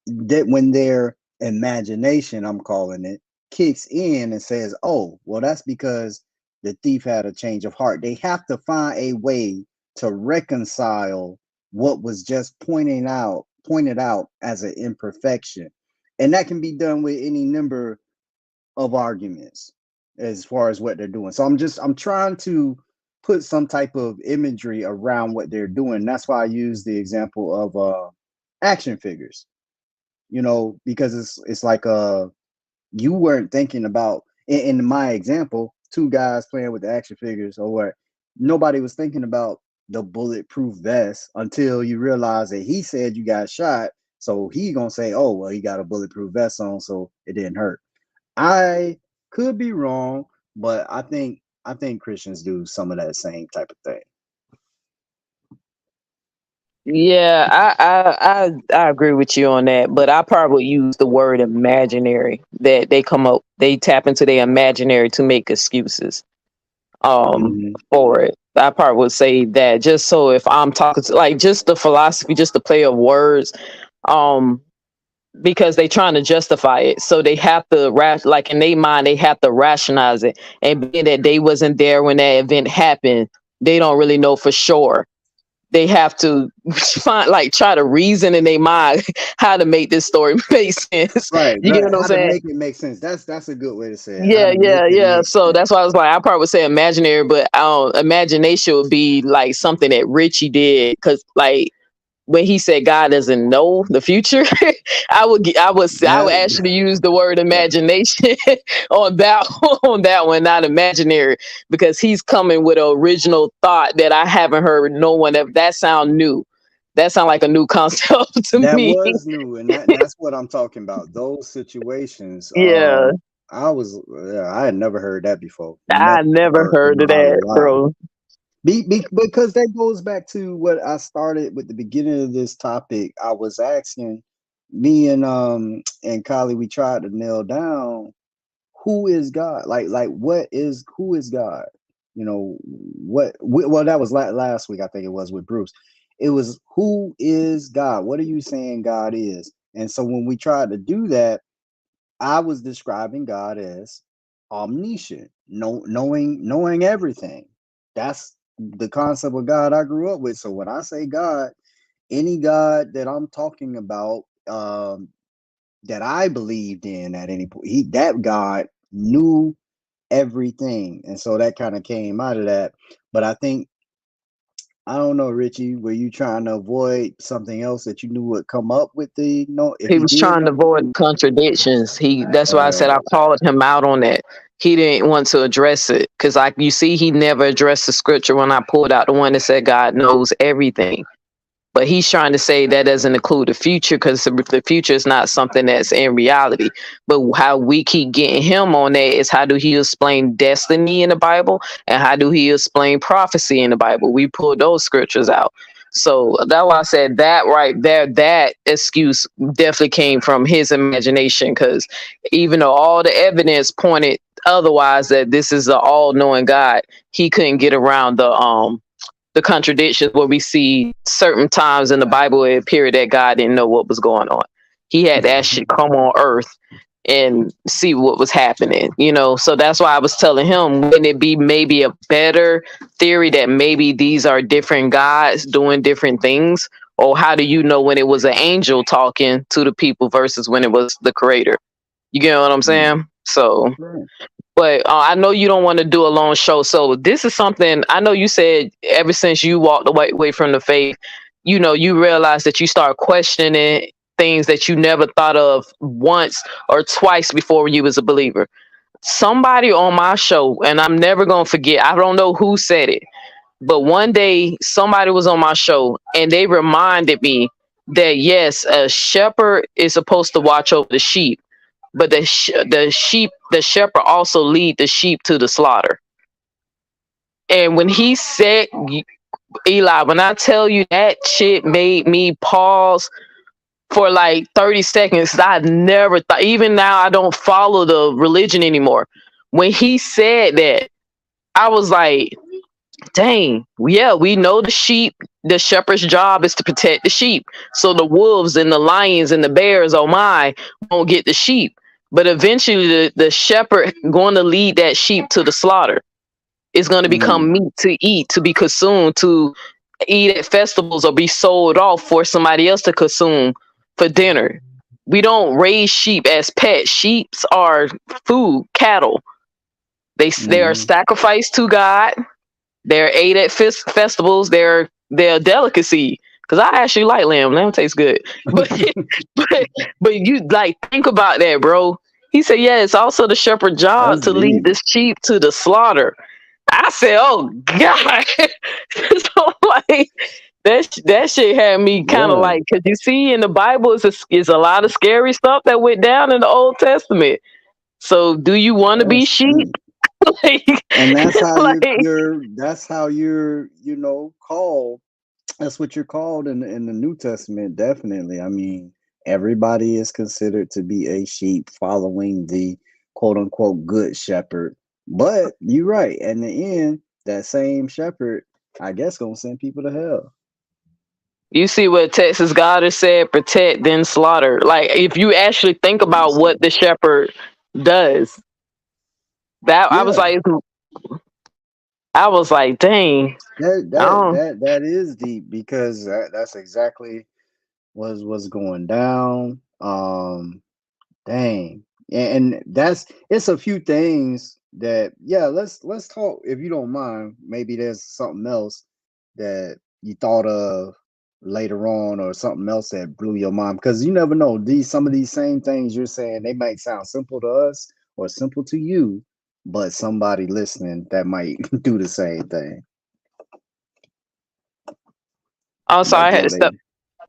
when their imagination, I'm calling it, kicks in and says, oh, well, that's because the thief had a change of heart. They have to find a way to reconcile what was just pointed out as an imperfection. And that can be done with any number of arguments as far as what they're doing. So I'm trying to put some type of imagery around what they're doing. That's why I use the example of action figures, because it's like you weren't thinking about, in my example, two guys playing with the action figures or what, nobody was thinking about the bulletproof vest until you realize that he said you got shot. So he gonna say, oh, well, he got a bulletproof vest on, so it didn't hurt. I could be wrong, but I think Christians do some of that same type of thing. Yeah, I agree with you on that, but I probably use the word imaginary, that they tap into their imaginary to make excuses for it. I probably would say that, just so if I'm talking to, like, just the philosophy, just the play of words, because they trying to justify it, so they have to like in their mind they have to rationalize it, and being that they wasn't there when that event happened, they don't really know for sure. They have to try to reason in their mind how to make this story make sense. Right. You get what I'm How saying? to make it make sense. That's a good way to say it. Yeah. So that's why I was like, I probably would say imaginary, but imagination would be like something that Richie did, because like when he said God doesn't know the future, I would actually use the word imagination on that one, not imaginary, because he's coming with an original thought that I haven't heard no one ever. That sound new. That sound like a new concept to me. That was new, and that's what I'm talking about. Those situations. Yeah. I had never heard that before. I never heard of that, bro. Because that goes back to what I started with the beginning of this topic. I was asking, me and Kylie, we tried to nail down who is God. Like who is God? You know, well, that was last week, I think it was, with Bruce. It was, who is God? What are you saying God is? And so when we tried to do that, I was describing God as omniscient, knowing everything. That's the concept of God I grew up with. So when I say God, any God that I'm talking about, that I believed in at any point, that God knew everything. And so that kind of came out of that. But I think, I don't know, Richie, were you trying to avoid something else that you knew would come up with the, he was trying to avoid contradictions. That's why I said I called him out on that. He didn't want to address it, because like you see, he never addressed the scripture when I pulled out the one that said God knows everything. But he's trying to say that doesn't include the future, because the future is not something that's in reality. But how we keep getting him on that is, how do he explain destiny in the Bible, and how do he explain prophecy in the Bible? We pulled those scriptures out. So that's why I said that right there, that excuse definitely came from his imagination, because even though all the evidence pointed otherwise, that this is an all-knowing God, he couldn't get around the contradictions where we see certain times in the Bible it appeared that God didn't know what was going on. He had to actually come on earth and see what was happening, so that's why I was telling him, wouldn't it be maybe a better theory that maybe these are different gods doing different things? Or how do you know when it was an angel talking to the people versus when it was the creator? You get what I'm saying? So but I know you don't want to do a long show. So this is something, I know you said ever since you walked away from the faith, you realize that you start questioning things that you never thought of once or twice before you was a believer. Somebody on my show, and I'm never going to forget, I don't know who said it, but one day somebody was on my show and they reminded me that yes, a shepherd is supposed to watch over the sheep, but the shepherd also lead the sheep to the slaughter. And when he said, Eli, when I tell you, that shit made me pause for like 30 seconds. I never thought, even now I don't follow the religion anymore. When he said that, I was like, dang, yeah, we know the shepherd's job is to protect the sheep. So the wolves and the lions and the bears, won't get the sheep. But eventually the shepherd going to lead that sheep to the slaughter. It's going to become meat to eat, to be consumed, to eat at festivals or be sold off for somebody else to consume for dinner. We don't raise sheep as pets. Sheep are food, cattle. They are sacrificed to God. They're ate at festivals. They're a delicacy. Because I actually like lamb. Lamb tastes good. But you like, think about that, bro. He said, yeah, it's also the shepherd's job That's to lead deep. this sheep to the slaughter. I said, oh God. So like that shit had me kind of Yeah, like, because you see in the Bible is a lot of scary stuff that went down in the Old Testament. So do you want to be that's sheep? deep. like, And that's how like, that's how you're, called. That's what you're called in the New Testament, definitely. I mean, everybody is considered to be a sheep following the quote unquote good shepherd. But you're right. In the end, that same shepherd, I guess, gonna send people to hell. you see what Texas Goddard said, protect then slaughter. Like if you actually think about what the shepherd does, that Yeah, I was like, dang, I don't that is deep because that's exactly what's going down. Dang. And that's it's a few things that, yeah, let's talk, if you don't mind. Maybe there's something else that you thought of later on, or something else that blew your mind, because you never know, some of these same things you're saying, they might sound simple to us or simple to you, but somebody listening that might do the same thing. I'm sorry, But I had go to step. there.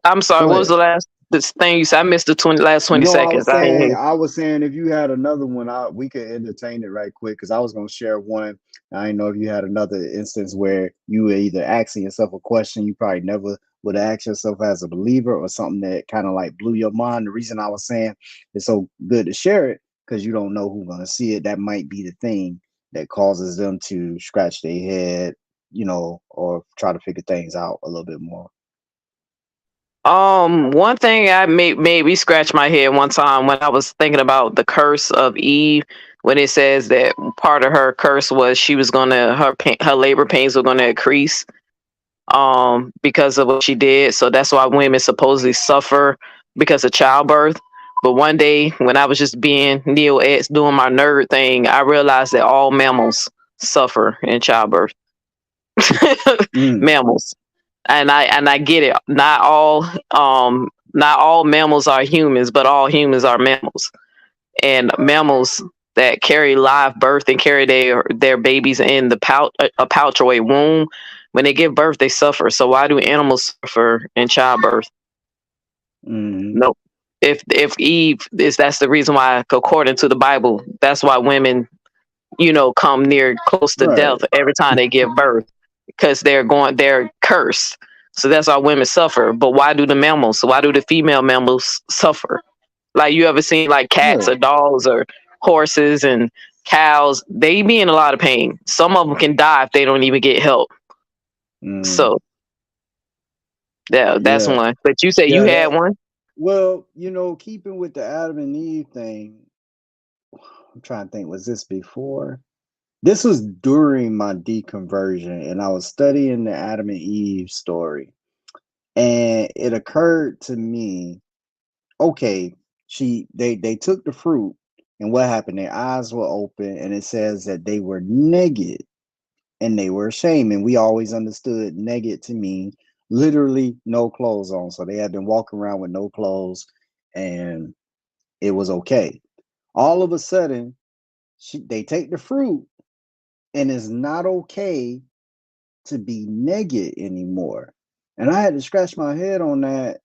I'm sorry, Go what was ahead. the last this thing you said? I missed the last 20 No, seconds. I didn't hear. I was saying, if you had another one, we could entertain it right quick, because I was gonna share one. I didn't know if you had another instance where you were either asking yourself a question you probably never would ask yourself as a believer, or something that kind of like blew your mind. The reason I was saying it's so good to share it, because you don't know who's gonna see it. That might be the thing that causes them to scratch their head, or try to figure things out a little bit more. One thing I made me scratch my head one time when I was thinking about the curse of Eve, when it says that part of her curse was she was gonna her labor pains were gonna increase because of what she did. So that's why women supposedly suffer because of childbirth. But one day when I was just being Neo X doing my nerd thing, I realized that all mammals suffer in childbirth. Mm, Mammals. And I get it. Not all mammals are humans, but all humans are mammals. And mammals that carry live birth and carry their babies in the a pouch or a womb, when they give birth, they suffer. So why do animals suffer in childbirth? mm, Nope. If Eve is that's the reason why, according to the Bible, that's why women, come near close to death right. every time they give birth, because they're cursed. So that's why women suffer. But why do the mammals? Why do the female mammals suffer? Like you ever seen like cats Yeah. or dogs or horses and cows? They be in a lot of pain. Some of them can die if they don't even get help. Mm, So yeah, that's yeah. one. But you said you Yeah, had one. well, keeping with the Adam and Eve thing, I'm trying to think, was this before? This was during my deconversion, and I was studying the Adam and Eve story. And it occurred to me, okay, they took the fruit, and what happened? Their eyes were open, and it says that they were naked and they were ashamed. And we always understood naked to mean literally no clothes on. So they had been walking around with no clothes, and it was okay. All of a sudden, they take the fruit, and it's not okay to be naked anymore. And I had to scratch my head on that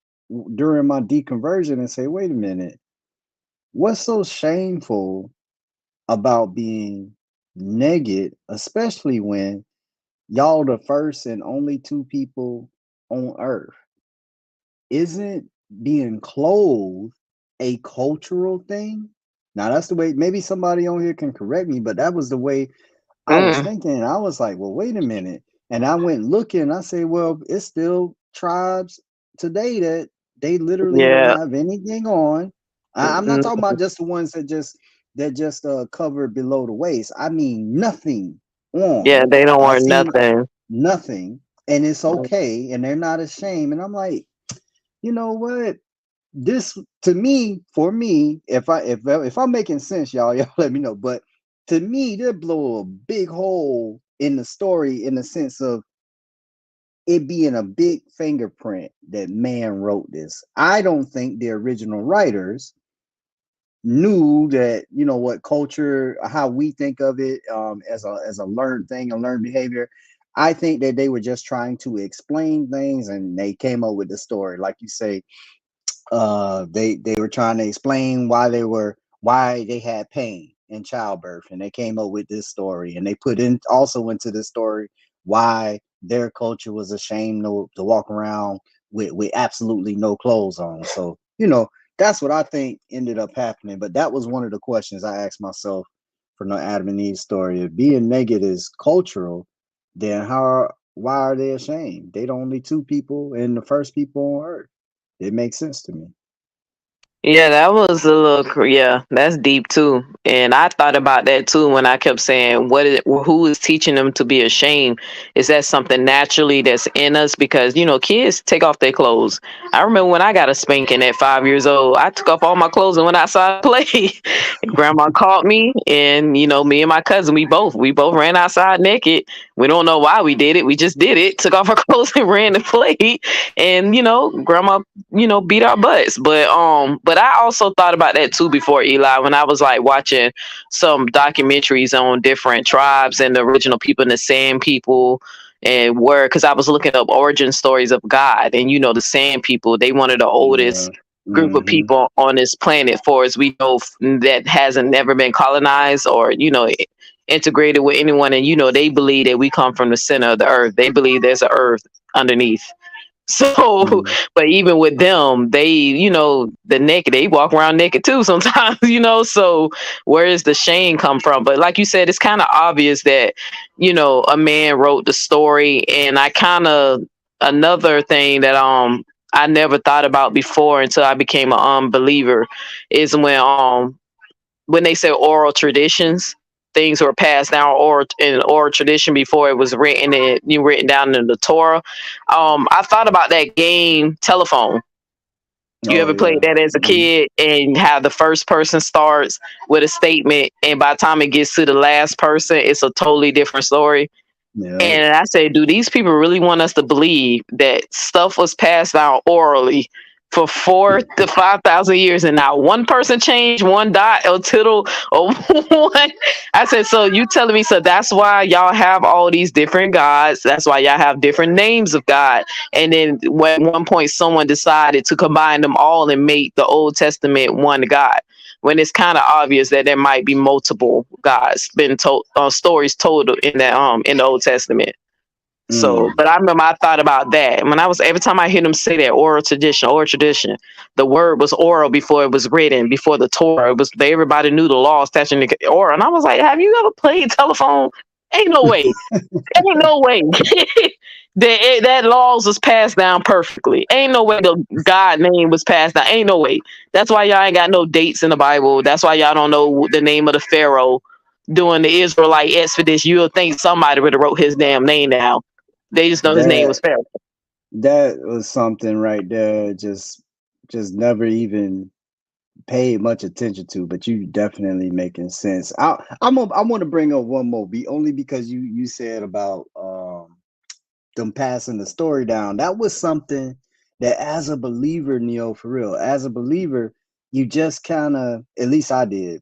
during my deconversion and say, wait a minute, what's so shameful about being naked, especially when y'all the first and only two people on earth? Isn't being clothed a cultural thing? Now that's the way, maybe somebody on here can correct me, but that was the way I was Mm, thinking. I was like, well, wait a minute. And I went looking, I say, well, it's still tribes today that they literally don't yeah. have anything on. I'm not Mm, talking about just the ones that just cover below the waist. I mean nothing yeah. on. They don't I want seen nothing. nothing, and it's okay, and they're not ashamed. And I'm like, you know what? This, to me, for me, if I'm making sense, y'all let me know. But to me, that blow a big hole in the story, in the sense of it being a big fingerprint that man wrote this. I don't think the original writers knew that, you know, what culture, how we think of it, as a learned thing, a learned behavior. I think that they were just trying to explain things, and they came up with the story, like you say. They were trying to explain why they had pain in childbirth, and they came up with this story, and they put in also into this story why their culture was ashamed to walk around with absolutely no clothes on. So, you know, that's what I think ended up happening. But that was one of the questions I asked myself for the Adam and Eve story. If being naked is cultural, then why are they ashamed? They the only two people and the first people on earth. It makes sense to me. Yeah, that was a little, yeah, that's deep too. And I thought about that too when I kept saying, who is teaching them to be ashamed? Is that something naturally that's in us? Because, you know, kids take off their clothes. I remember when I got a spanking at 5 years old, I took off all my clothes and went outside to play. And grandma caught me, and, you know, me and my cousin, we both ran outside naked. We don't know why we did it. We just did it, took off our clothes and ran and played. And, you know, grandma, you know, beat our butts. But I also thought about that too before, Eli, when I was like watching some documentaries on different tribes and the original people and the Sand people, and where, because I was looking up origin stories of God, and, you know, the Sand people, they one of the Yeah. oldest group of Hmm. people on this planet, for as we know, that hasn't never been colonized or, you know, integrated with anyone. And, you know, they believe that we come from the center of the earth. They believe there's an earth underneath. So, Hmm. but even with them, they, you know, the naked, they walk around naked too sometimes, you know. So, where does the shame come from? But like you said, it's kind of obvious that, you know, a man wrote the story. And I kind of, another thing that I never thought about before until I became an unbeliever is when they say oral traditions, things were passed down in oral tradition before it was written down in the Torah. I thought about that game Telephone. You Oh ever played yeah. that as a Hmm. kid, and how the first person starts with a statement, and by the time it gets to the last person, it's a totally different story? Yeah. And I say, do these people really want us to believe that stuff was passed down orally for 4 to 5,000 years, and not one person changed one dot or tittle or one? I said, so you telling me, so that's why y'all have all these different gods? That's why y'all have different names of God? And then at one point, someone decided to combine them all and make the Old Testament one God, when it's kind of obvious that there might be multiple gods been told, stories told in the Old Testament. So, Mm. but I remember I thought about that when I was, every time I hear them say that oral tradition, the word was oral before it was written, before the Torah. It was, everybody knew the law, statute, and oral. And I was like, have you ever played telephone? Ain't no way. Ain't no way that laws was passed down perfectly. Ain't no way the God name was passed down. Ain't no way. That's why y'all ain't got no dates in the Bible. That's why y'all don't know the name of the Pharaoh during the Israelite expedition. You'll think somebody would have wrote his damn name down. They just know his name was That Pharaoh. that was something right there. Just never even paid much attention to, but you definitely making sense. I want to bring up one more, only because you said about them passing the story down. That was something that, as a believer, Neo, for real, as a believer, you just kind of, at least I did,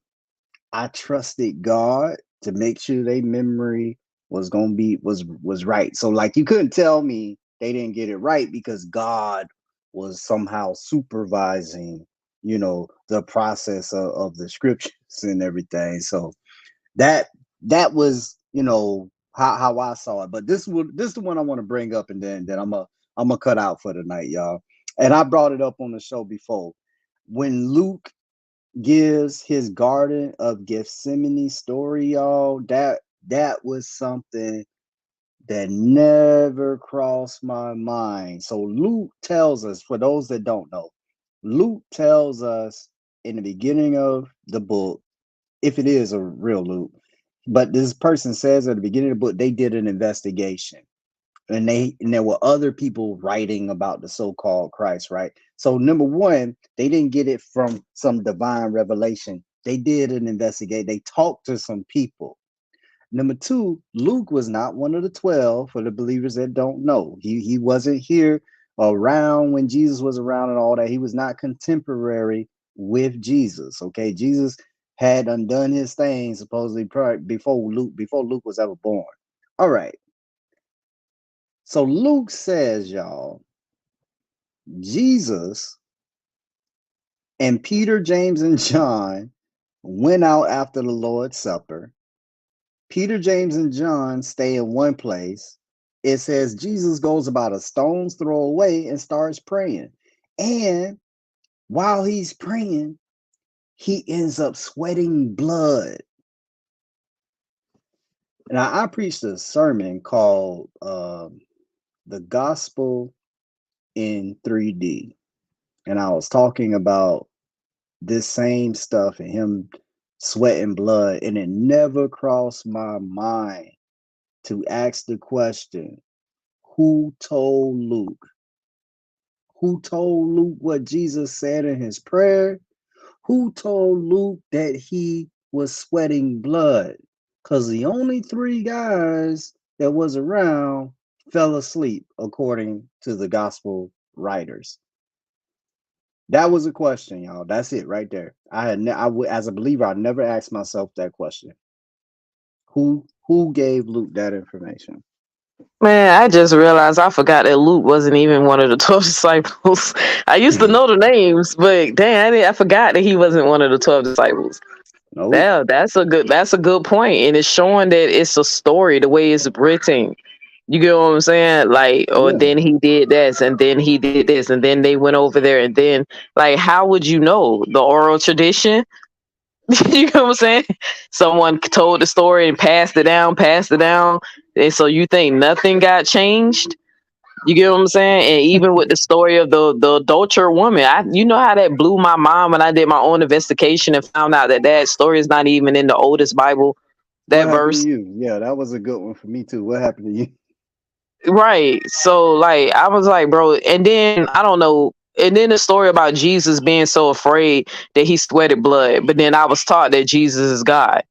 I trusted God to make sure their memory was gonna be was right. So like you couldn't tell me they didn't get it right because God was somehow supervising, you know, the process of the scriptures and everything. So that that was, you know, how I saw it. But this is the one I want to bring up, and then I'm gonna cut out for the night, y'all. And I brought it up on the show before. When Luke gives his Garden of Gethsemane story, y'all, that was something that never crossed my mind. So Luke tells us, for those that don't know, Luke tells us in the beginning of the book, if it is a real Luke, but this person says at the beginning of the book, they did an investigation, and there were other people writing about the so-called Christ, right? So number one, they didn't get it from some divine revelation. They did an investigate. They talked to some people. Number two, Luke was not one of the 12, for the believers that don't know. He wasn't here around when Jesus was around and all that. He was not contemporary with Jesus. Okay, Jesus had undone his thing supposedly before Luke was ever born. All right. So Luke says, y'all, Jesus and Peter, James, and John went out after the Lord's Supper. Peter, James, and John stay in one place. It says Jesus goes about a stone's throw away and starts praying. And while he's praying, he ends up sweating blood. Now, I preached a sermon called The Gospel in 3D. And I was talking about this same stuff and him sweating blood. And it never crossed my mind to ask the question, who told Luke? Who told Luke what Jesus said in his prayer? Who told Luke that he was sweating blood? Because the only 3 guys that was around fell asleep, according to the gospel writers. That was a question, y'all. That's it right there. As a believer, I never asked myself that question. Who gave Luke that information? Man, I just realized I forgot that Luke wasn't even one of the 12 disciples. I used to know the names, but dang, I forgot that he wasn't one of the 12 disciples. Nope. Yeah, that's a good point, and it's showing that it's a story the way it's written. You get what I'm saying? Like, or Yeah. then he did this, and then he did this, and then they went over there, and then like, how would you know? The oral tradition. You know what I'm saying? Someone told the story and passed it down, and so you think nothing got changed? You get what I'm saying? And even with the story of the adulterer woman, you know how that blew my mind when I did my own investigation and found out that story is not even in the oldest Bible. That What happened verse, to you? Yeah, that was a good one for me too. What happened to you? right? So like, I was like, bro, and then I don't know. And then the story about Jesus being so afraid that he sweated blood, but then I was taught that Jesus is God.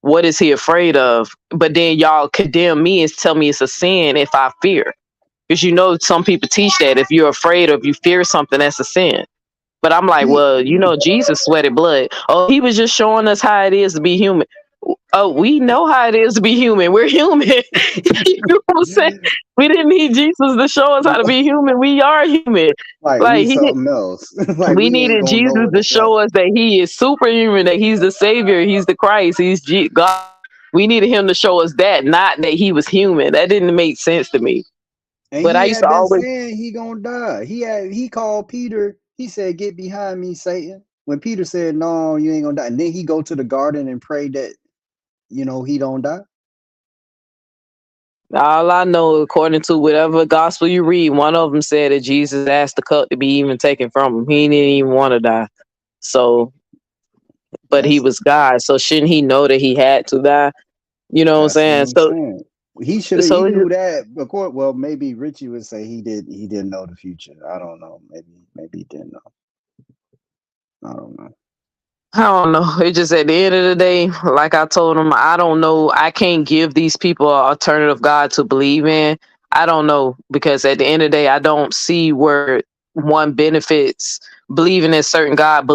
What is he afraid of? But then y'all condemn me and tell me it's a sin if I fear. Because you know some people teach that if you're afraid or if you fear something, that's a sin. But I'm like, well, you know, Jesus sweated blood. Oh, he was just showing us how it is to be human. Oh, we know how it is to be human. We're human. You know what I'm saying? We didn't need Jesus to show us how to be human. We are human. Like we Like something else. Like we we ain't needed gonna know Jesus what to it's show like. us that he is superhuman, that he's the savior, he's the Christ, he's God. We needed him to show us that, not that he was human. That didn't make sense to me. And But he I used had to been always, saying he gonna die. He called Peter. He said, "Get behind me, Satan." When Peter said, "No, you ain't gonna die," and then he go to the garden and pray that he don't die. all I know, according to whatever gospel you read, one of them said that Jesus asked the cup to be even taken from him. He didn't even want to die. So, but he That's was God. So shouldn't he know that he had to die? You know what I'm that's what saying? I'm saying. He So knew that. Of course, well, maybe Richie would say he didn't know the future. I don't know. Maybe he didn't know. I don't know. I don't know. It just at the end of the day, like I told him, I don't know. I can't give these people an alternative God to believe in. I don't know because at the end of the day, I don't see where one benefits believing in certain God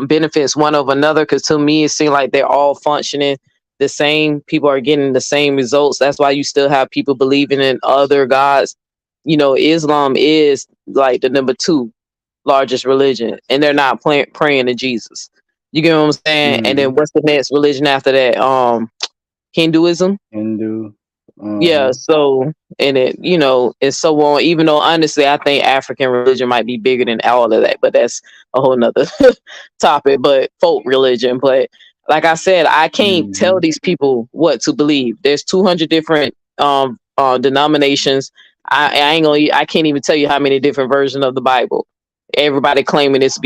benefits one of another. Because to me, it seems like they're all functioning the same. People are getting the same results. That's why you still have people believing in other gods. You know, Islam is like the number 2 largest religion, and they're not praying to Jesus. You get what I'm saying? And then what's the next religion after that? Hinduism. Hindu. Yeah. So and and so on. Even though honestly, I think African religion might be bigger than all of that, but that's a whole nother topic. But folk religion. But like I said, I can't tell these people what to believe. There's 200 different denominations. I can't even tell you how many different versions of the Bible. Everybody claiming to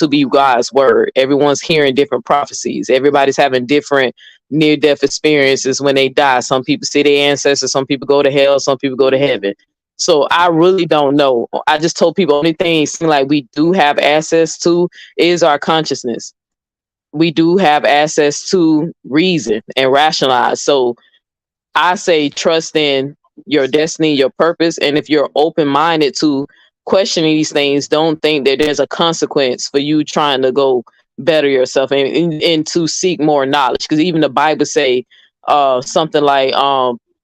be God's word. Everyone's hearing different prophecies. Everybody's having different near-death experiences when they die. Some people see their ancestors. Some people go to hell. Some people go to heaven. So I really don't know. I just told people only thing it seems like we do have access to is our consciousness. We do have access to reason and rationalize. So I say trust in your destiny, your purpose, and if you're open-minded to questioning these things, don't think that there's a consequence for you trying to go better yourself and to seek more knowledge. Because even the Bible say something like,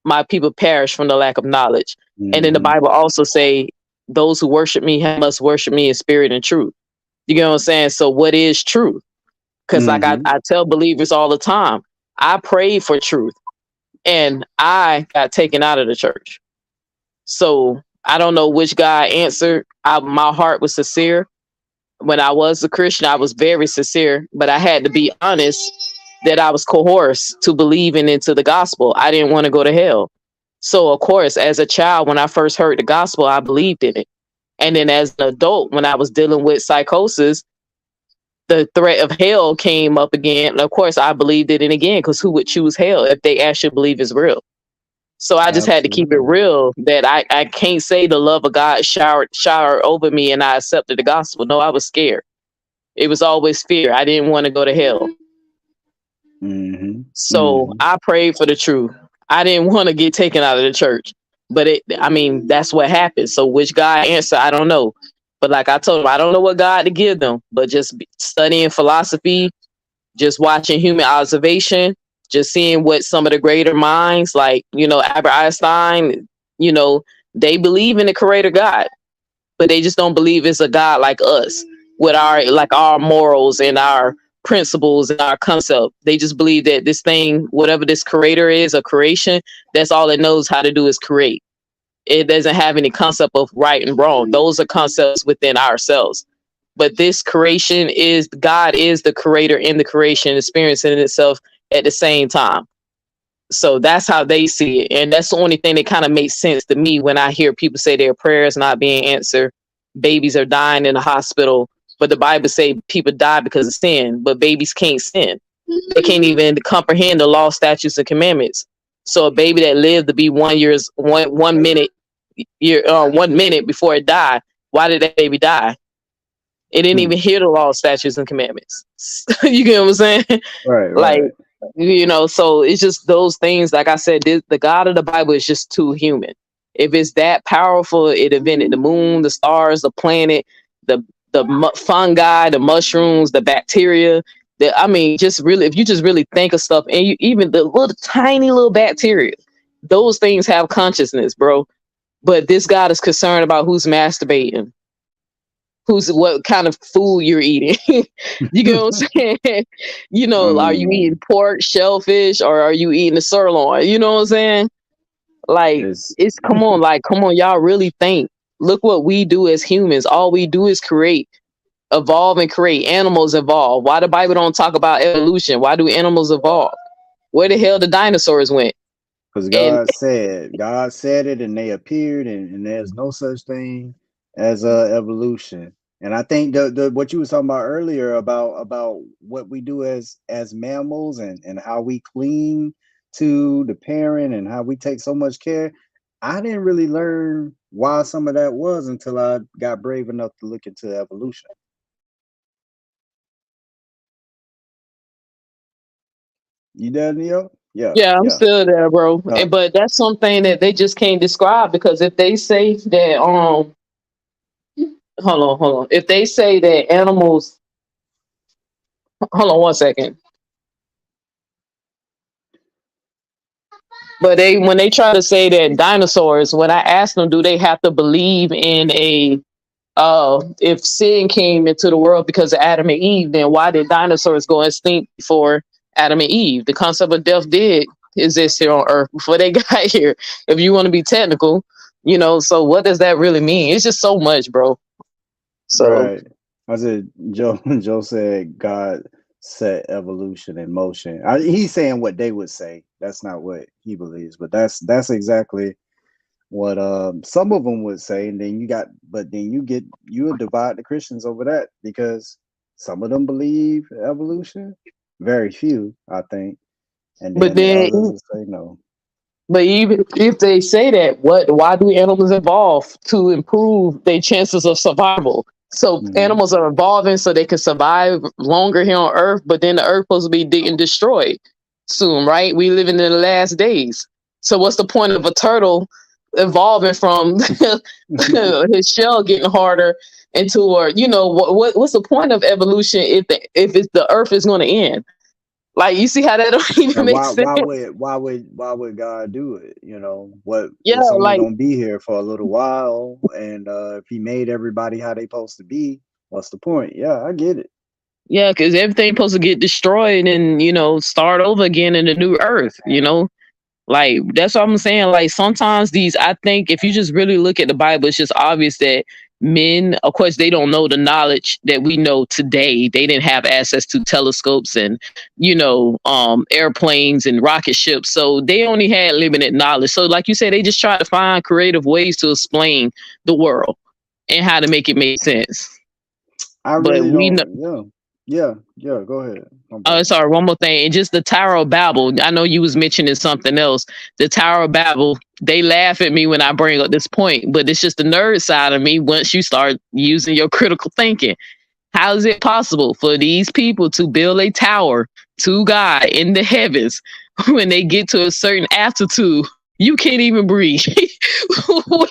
my people perish from the lack of knowledge. And then the Bible also say, those who worship me must worship me in spirit and truth. You get what I'm saying? So what is truth? Because like I tell believers all the time, I prayed for truth and I got taken out of the church. So I don't know which God answered. My heart was sincere. When I was a Christian, I was very sincere, but I had to be honest that I was coerced to believing into the gospel. I didn't want to go to hell. So of course, as a child, when I first heard the gospel, I believed in it. And then as an adult, when I was dealing with psychosis, the threat of hell came up again. And of course, I believed it in again, because who would choose hell if they actually believe it's real? So I just had to keep it real that I can't say the love of God showered over me and I accepted the gospel. No, I was scared. It was always fear. I didn't want to go to hell. So I prayed for the truth. I didn't want to get taken out of the church. But that's what happened. So which God answered, I don't know. But like I told him, I don't know what God to give them, but just studying philosophy, just watching human observation, just seeing what some of the greater minds, like, Albert Einstein, they believe in the creator God, but they just don't believe it's a God like us with our morals and our principles and our concept. They just believe that this thing, whatever this creator is, a creation, that's all it knows how to do is create. It doesn't have any concept of right and wrong. Those are concepts within ourselves. But this creation is, God is the creator in the creation, experiencing itself at the same time. So that's how they see it. And that's the only thing that kind of makes sense to me when I hear people say their prayers not being answered, babies are dying in the hospital. But the Bible say people die because of sin, but babies can't sin. They can't even comprehend the law, statutes, and commandments. So a baby that lived to be 1 minute before it died, why did that baby die? It didn't even hear the law, statutes, and commandments. You get what I'm saying? Right. So it's just those things. Like I said, the God of the Bible is just too human. If it's that powerful, it invented the moon, the stars, the planet, the fungi, the mushrooms, the bacteria. Just really, if you just really think of stuff, and even the little tiny little bacteria, those things have consciousness, bro. But this God is concerned about who's masturbating, what kind of food you're eating. You get what I'm saying? Are you eating pork, shellfish, or are you eating the sirloin? You know what I'm saying? Like, come on, y'all really think. Look what we do as humans. All we do is create, evolve and create. Animals evolve. Why the Bible don't talk about evolution? Why do animals evolve? Where the hell the dinosaurs went? Because God said it, and they appeared, and there's no such thing as evolution. And I think the what you were talking about earlier about what we do as mammals and how we cling to the parent and how we take so much care, I didn't really learn why some of that was until I got brave enough to look into evolution. You there, Neo? Yeah, I'm still there, bro. But that's something that they just can't describe, because if they say that hold on. If they say that animals, hold on 1 second. But when they try to say that dinosaurs, when I ask them, do they have to believe in if sin came into the world because of Adam and Eve, then why did dinosaurs go extinct before Adam and Eve? The concept of death did exist here on Earth before they got here. If you want to be technical, so what does that really mean? It's just so much, bro. So right. I said, Joe said God set evolution in motion. He's saying what they would say. That's not what he believes, but that's exactly what some of them would say. And then you'll divide the Christians over that, because some of them believe evolution, very few, I think, and then the others will say no. But even if they say that, why do animals evolve? To improve their chances of survival. So animals are evolving so they can survive longer here on Earth, but then the Earth supposed to be getting destroyed soon, right? We living in the last days. So what's the point of a turtle evolving from his shell getting harder into, or what's the point of evolution if it's the Earth is going to end? Like, you see how that don't even And make sense? why would God do it? What Yeah, it's only like, gonna be here for a little while, and if he made everybody how they supposed to be, what's the point? Yeah, I get it. yeah, because everything's supposed to get destroyed and start over again in the new Earth. Like, that's what I'm saying. Like, sometimes I think if you just really look at the Bible, it's just obvious that men, of course, they don't know the knowledge that we know today. They didn't have access to telescopes and, airplanes and rocket ships. So they only had limited knowledge. So like you said, they just try to find creative ways to explain the world and how to make it make sense. I But really we know. don't. Yeah. Go ahead. My bad. Sorry, one more thing. And just the Tower of Babel. I know you was mentioning something else. The Tower of Babel, they laugh at me when I bring up this point, but it's just the nerd side of me once you start using your critical thinking. How is it possible for these people to build a tower to God in the heavens when they get to a certain altitude? You can't even breathe when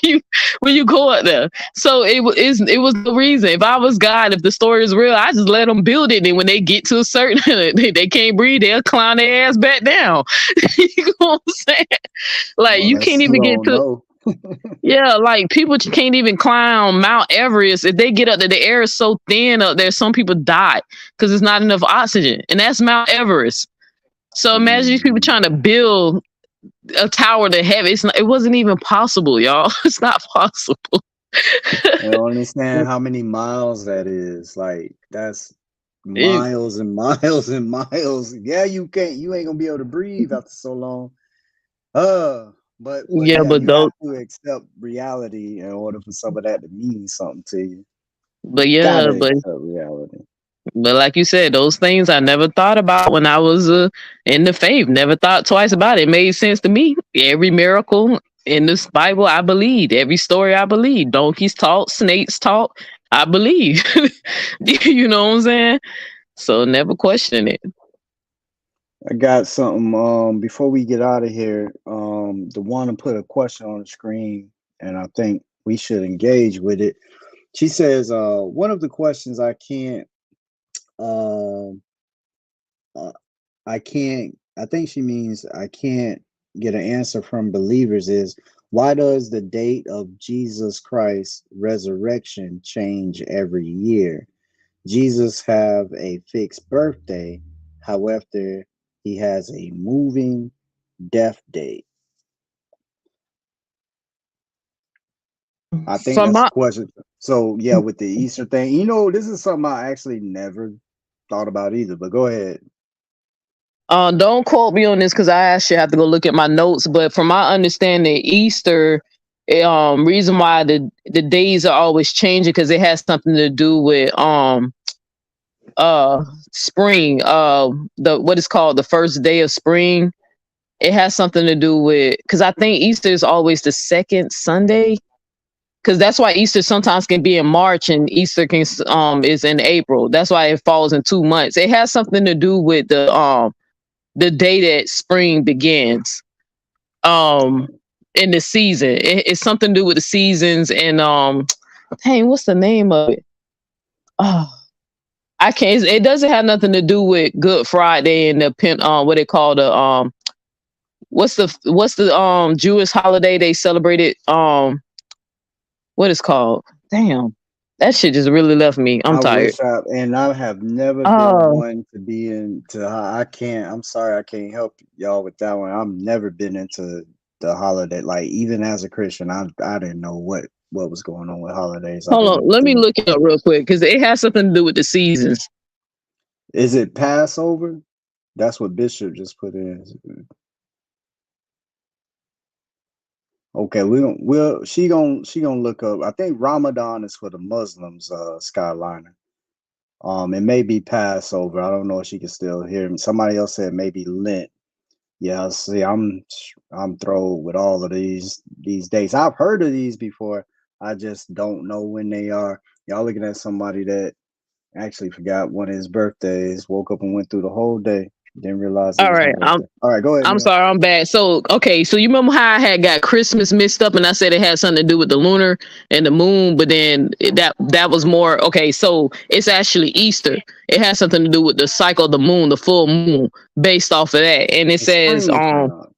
you go up there. So it was the reason. If I was God, if the story is real, I just let them build it. And when they get to a certain, they can't breathe, they'll climb their ass back down. You know what I'm saying? Like, Well, you can't even get to. know. Yeah, like, people can't even climb Mount Everest. If they get up there, the air is so thin up there, some people die because there's not enough oxygen. And that's Mount Everest. So imagine these people trying to build a tower to heaven. It wasn't even possible, y'all. It's not possible. I don't understand how many miles that is. Like, that's miles and miles and miles. Yeah, you ain't gonna be able to breathe after so long. But Yeah, but you those, have to accept reality in order for some of that to mean something to you. but Gotta yeah, accept reality. but like you said, those things I never thought about when I was in the faith. Never thought twice about it. It made sense to me. Every miracle in this Bible, I believed. Every story, I believe. Donkeys talk, snakes talk. I believe. You know what I'm saying? So never question it. I got something. Before we get out of here, the one to put a question on the screen, and I think we should engage with it. She says, one of the questions I can't, I think she means I can't get an answer from believers is, why does the date of Jesus Christ's resurrection change every year? Jesus have a fixed birthday, however, he has a moving death date. I think From that's the my question. So yeah, with the Easter thing, this is something I actually never thought about either. But go ahead. don't quote me on this because I actually have to go look at my notes. But from my understanding, Easter, reason why the days are always changing because it has something to do with spring, the what is called the first day of spring. It has something to do with, because I think Easter is always the second Sunday, because that's why Easter sometimes can be in March and Easter can is in April. That's why it falls in 2 months. It has something to do with the day that spring begins in the season. It's something to do with the seasons. And dang, what's the name of it? Oh, I can't. It doesn't have nothing to do with Good Friday and the what they call the what's the Jewish holiday they celebrated, what is called? Damn, that shit just really left me. I'm tired. I have never been one to be into. I'm sorry, I can't help y'all with that one. I've never been into the holiday. Like, even as a Christian, I didn't know what was going on with holidays. Hold on, let me look it up real quick because it has something to do with the seasons. Is it Passover? That's what Bishop just put in. Okay, she gonna look up. I think Ramadan is for the Muslims, Skyliner. It may be Passover. I don't know if she can still hear me. Somebody else said maybe Lent. Yeah, see, I'm thrown with all of these dates. I've heard of these before. I just don't know when they are. Y'all looking at somebody that actually forgot one of his birthdays, woke up and went through the whole day. Didn't realize it All was my right. birthday. All right, go ahead, I'm Neil. sorry, I'm bad. So, okay, so you remember how I had got Christmas mixed up, and I said it had something to do with the lunar and the moon, but then that was more okay. So it's actually Easter. It has something to do with the cycle of the moon, the full moon, based off of that. And it The says, spring equinox.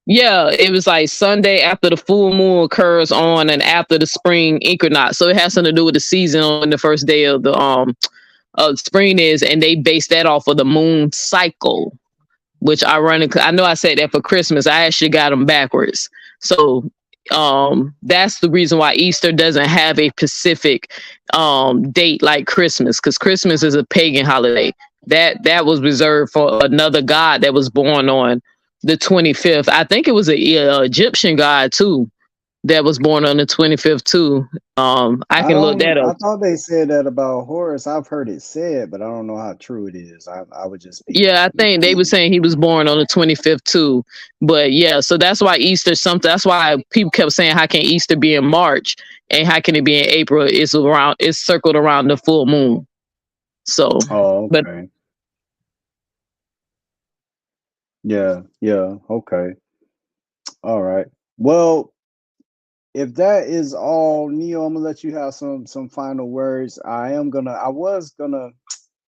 yeah, it was like Sunday after the full moon occurs on and after the spring equinox. So it has something to do with the season on the first day of the spring is, and they base that off of the moon cycle. Which ironically, I know I said that for Christmas. I actually got them backwards. So that's the reason why Easter doesn't have a specific date like Christmas, because Christmas is a pagan holiday. That was reserved for another god that was born on the 25th. I think it was a Egyptian god too that was born on the 25th too. I can look that I up. thought they said that about Horus. I've heard it said, but I don't know how true it is. I would just be. Yeah, I think they were saying he was born on the 25th too. But yeah, so that's why Easter something. That's why people kept saying, how can Easter be in March and how can it be in April? It's circled around the full moon. So, Oh, but okay. Yeah, yeah, okay. All right. Well, if that is all, Neil, I'm gonna let you have some final words. I was gonna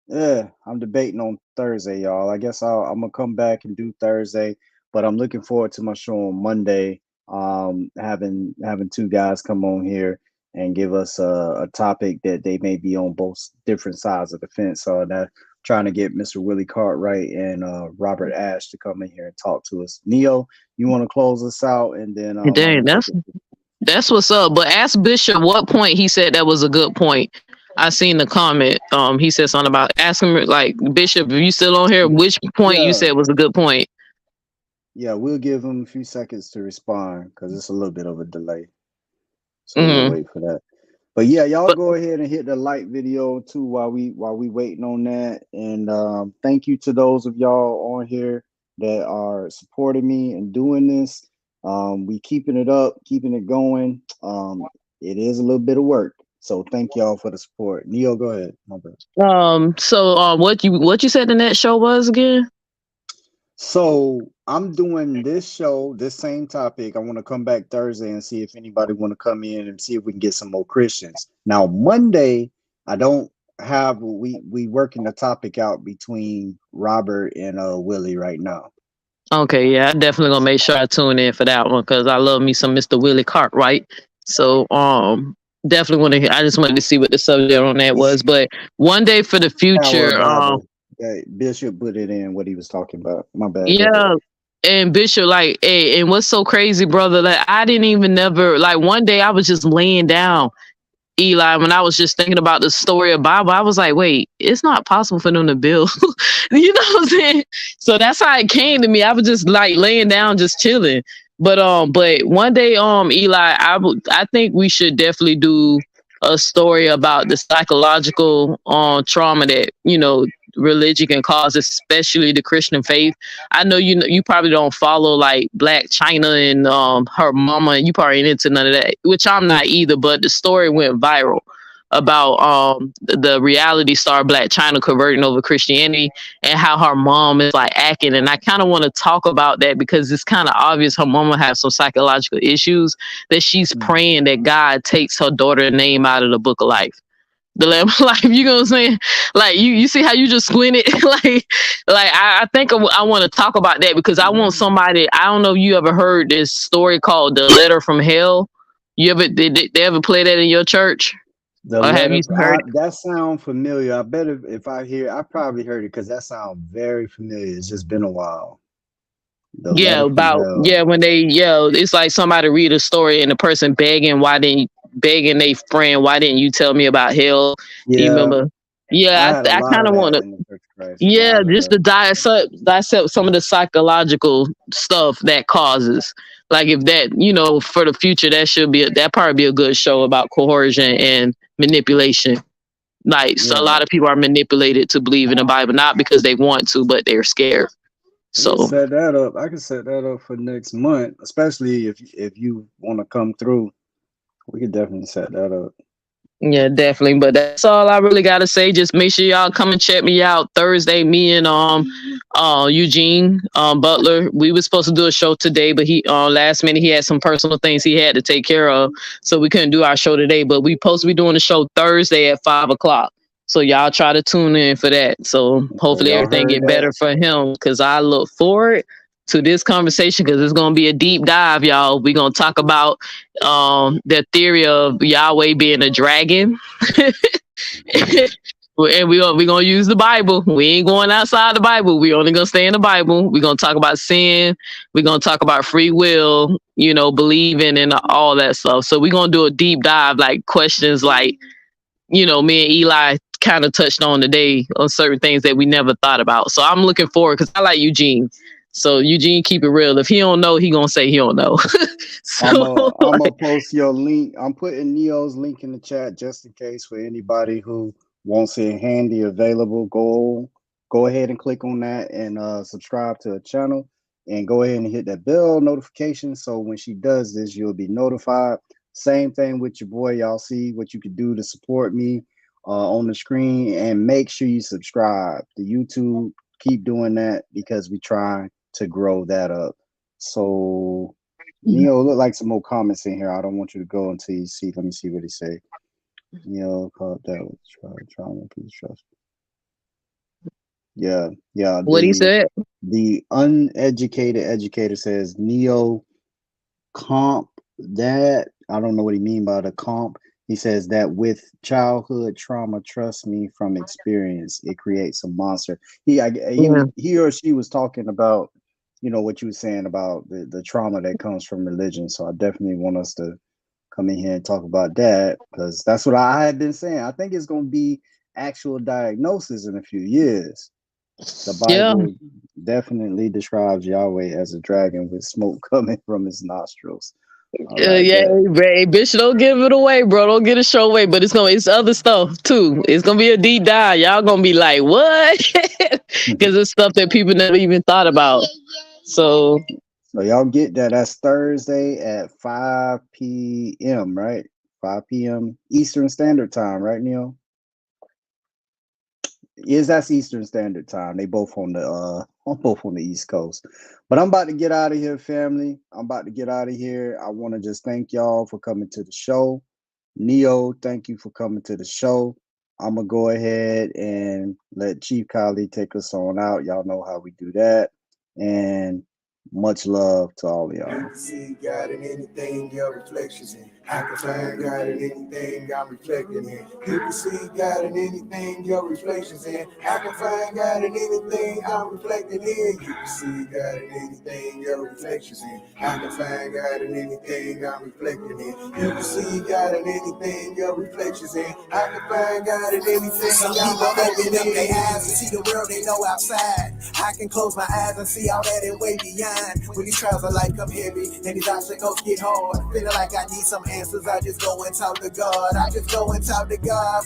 yeah, I'm debating on Thursday, y'all. I guess I'm gonna come back and do Thursday, but I'm looking forward to my show on Monday. Having two guys come on here and give us a topic that they may be on both different sides of the fence. So that trying to get Mr. Willie Cartwright and Robert Ash to come in here and talk to us. Neo, you want to close us out, and then I'm dang, gonna take it. that's what's up. But ask Bishop what point he said that was a good point. I seen the comment. He said something about ask him like Bishop, if you still on here, which point you Yeah, said was a good point. yeah, we'll give him a few seconds to respond because it's a little bit of a delay. So we'll Hmm. wait for that. But yeah, y'all But go ahead and hit the like video too while we waiting on that. And thank you to those of y'all on here that are supporting me and doing this. We keeping it up, keeping it going. It is a little bit of work. So thank y'all for the support. Neo, go ahead. My bad. so what you said the next show was again? So I'm doing this show, this same topic. I want to come back Thursday and see if anybody want to come in and see if we can get some more Christians. Now Monday, I don't have we working the topic out between Robert and Willie right now. Okay, yeah, I definitely gonna make sure I tune in for that one because I love me some Mr. Willie Cartwright. So definitely want to. I just wanted to see what the subject on that was. But one day for the Tower future, of Babel. Bishop put it in what he was talking about. My bad. Go ahead. yeah. And Bishop, like, hey, and what's so crazy, brother? Like, I didn't even never like. One day I was just laying down, Eli, when I was just thinking about the story of Bible, I was like, wait, it's not possible for them to build. You know what I'm saying? So that's how it came to me. I was just like laying down, just chilling. But one day, Eli, I think we should definitely do a story about the psychological trauma that, religion can cause, especially the Christian faith. I know you probably don't follow like Black China and her mama, and you probably ain't into none of that, which I'm not either. But the story went viral about the reality star Black China converting over Christianity and how her mom is like acting. And I kind of want to talk about that because it's kind of obvious her mama has some psychological issues that she's praying that God takes her daughter's name out of the book of life. The Lamb of Life, you know what I'm saying? Like you see how you just squinted? I think I want to talk about that because I want somebody. I don't know if you ever heard this story called The Letter from Hell. You ever did they ever play that in your church? The Or have you heard it? that sound familiar. I bet if I hear, I probably heard it because that sounds very familiar. It's just been a while. The Yeah, letter from hell. when it's like somebody read a story and the person begging their friend, why didn't you tell me about hell? Do you Yeah, remember? I Yeah, had a I lot kind of of want that to. in the Church of Christ. A Yeah, lot of just that. to dissect some of the psychological stuff that causes. Like if that, for the future, that probably be a good show about coercion and manipulation. Like so a Yeah, lot of people are manipulated to believe in the Bible, not because they want to, but they're scared. we can So set that up. I can set that up for next month, especially if you want to come through. We could definitely set that up. Yeah, definitely. But that's all I really gotta say. Just make sure y'all come and check me out Thursday. Me and Eugene Butler. We were supposed to do a show today, but he last minute he had some personal things he had to take care of, so we couldn't do our show today. But we supposed to be doing the show Thursday at 5:00. So y'all try to tune in for that. So hopefully y'all everything heard get that? better for him, because I look forward to this conversation, because it's gonna be a deep dive, y'all. We're gonna talk about the theory of Yahweh being a dragon. And we gonna use the Bible. We ain't going outside the Bible. We only gonna stay in the Bible. We're gonna talk about sin. We're gonna talk about free will, believing and all that stuff. So we're gonna do a deep dive, like questions like, me and Eli kind of touched on today on certain things that we never thought about. So I'm looking forward, because I like Eugene. So Eugene, keep it real. If he don't know, he gonna say he don't know. I'm gonna post your link. I'm putting Neo's link in the chat just in case for anybody who wants it handy available. Go ahead and click on that and subscribe to the channel, and go ahead and hit that bell notification so when she does this, you'll be notified. Same thing with your boy. Y'all see what you can do to support me on the screen, and make sure you subscribe to YouTube. Keep doing that, because we try to grow that up. So Neo, look like some more comments in here. I don't want you to go until you see. Let me see what he say. Neo called that with trauma, please trust. Yeah. What he said? The uneducated educator says Neo comp that. I don't know what he mean by the comp. He says that with childhood trauma, trust me from experience, it creates a monster. He or she was talking about, what you were saying about the trauma that comes from religion. So I definitely want us to come in here and talk about that, because that's what I had been saying. I think it's going to be actual diagnosis in a few years. The Bible definitely describes Yahweh as a dragon with smoke coming from his nostrils. Bishop, don't give it away, bro. Don't get a show away. But it's other stuff too. It's gonna be a deep dive. Y'all gonna be like, what? Because it's stuff that people never even thought about. So y'all get that. That's Thursday at 5 p.m. right? 5 p.m. Eastern Standard Time, right, Neil? Yes, that's Eastern Standard Time. They both on the East Coast. But I'm about to get out of here, family. I want to just thank y'all for coming to the show. Neo, thank you for coming to the show. I'm gonna go ahead and let Chief Kylie take us on out. Y'all know how we do that. And much love to all of y'all. See God in anything, your reflections in. I can find God in anything I'm reflecting in. You can see God in anything, your reflections in. I can find God in anything I'm reflecting in. You can see God in anything, your reflections in. I can find God in anything I'm reflecting in. You can see God in anything, your reflections in. I can find God in anything. Some people open up their eyes and see the world they know outside. I can close my eyes and see all that and way beyond. When these trials of life come heavy and these obstacles get hard, feeling like I need some answers, I just go and talk to God.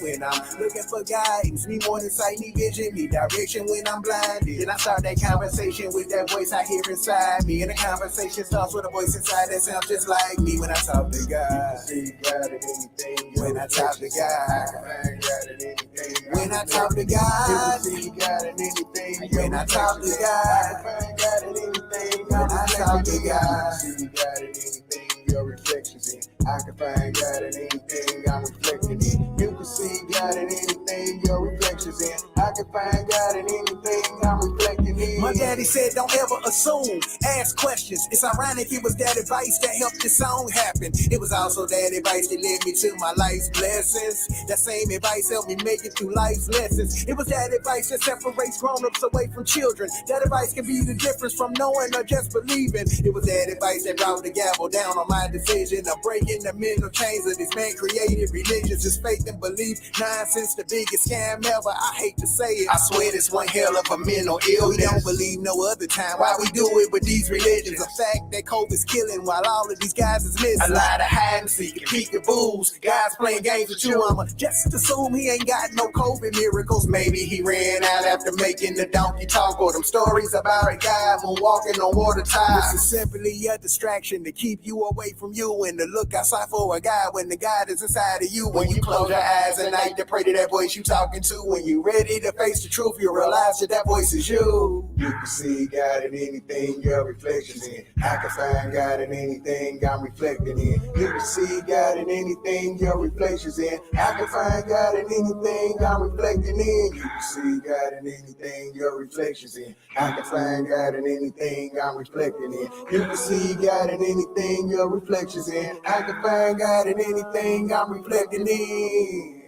When I'm looking for guidance, need more insight, need vision, need direction when I'm blinded. Then I start that conversation with that voice I hear inside me, and the conversation starts with a voice inside that sounds just like me. When I talk to God, See God in anything, when I talk to God, find God in anything. when I talk to God, See God in anything, when I talk to God, find God in anything. when I talk to God. See God in anything, your reflections in. I can find God in anything I'm reflecting in. You can see God in anything, your reflections in. I can find God in anything I'm reflecting in. My daddy said, don't ever assume, ask questions. It's ironic it was that advice that helped this song happen. It was also that advice that led me to my life's blessings. That same advice helped me make it through life's lessons. It was that advice that separates grown-ups away from children. That advice can be the difference from knowing or just believing. It was that advice that brought the gavel down on my decision of breaking the mental chains of this man-created religions. Just faith and belief, nonsense, the biggest scam ever. I hate to say it. I swear this one hell of a mental ill. We don't believe ain't no other time. Why we do it with these religions? The fact that COVID's killing while all of these guys is missing. A lot of hide and seek and peek-a-boos. Guys playing games with you. I'ma just assume he ain't got no COVID miracles. Maybe he ran out after making the donkey talk, or them stories about a guy moonwalking on water tides. This is simply a distraction to keep you away from you and to look outside for a guy when the God is inside of you. When you close your eyes at night to pray to that voice you talking to, when you ready to face the truth, you realize that voice is you. You can see God in anything your reflections in. I can find God in anything I'm reflecting in. You can see God in anything your reflections in. I can find God in anything I'm reflecting in. You can see God in anything your reflections in. I can find God in anything I'm reflecting in. You can see God in anything your reflections in. I can find God in anything I'm reflecting in.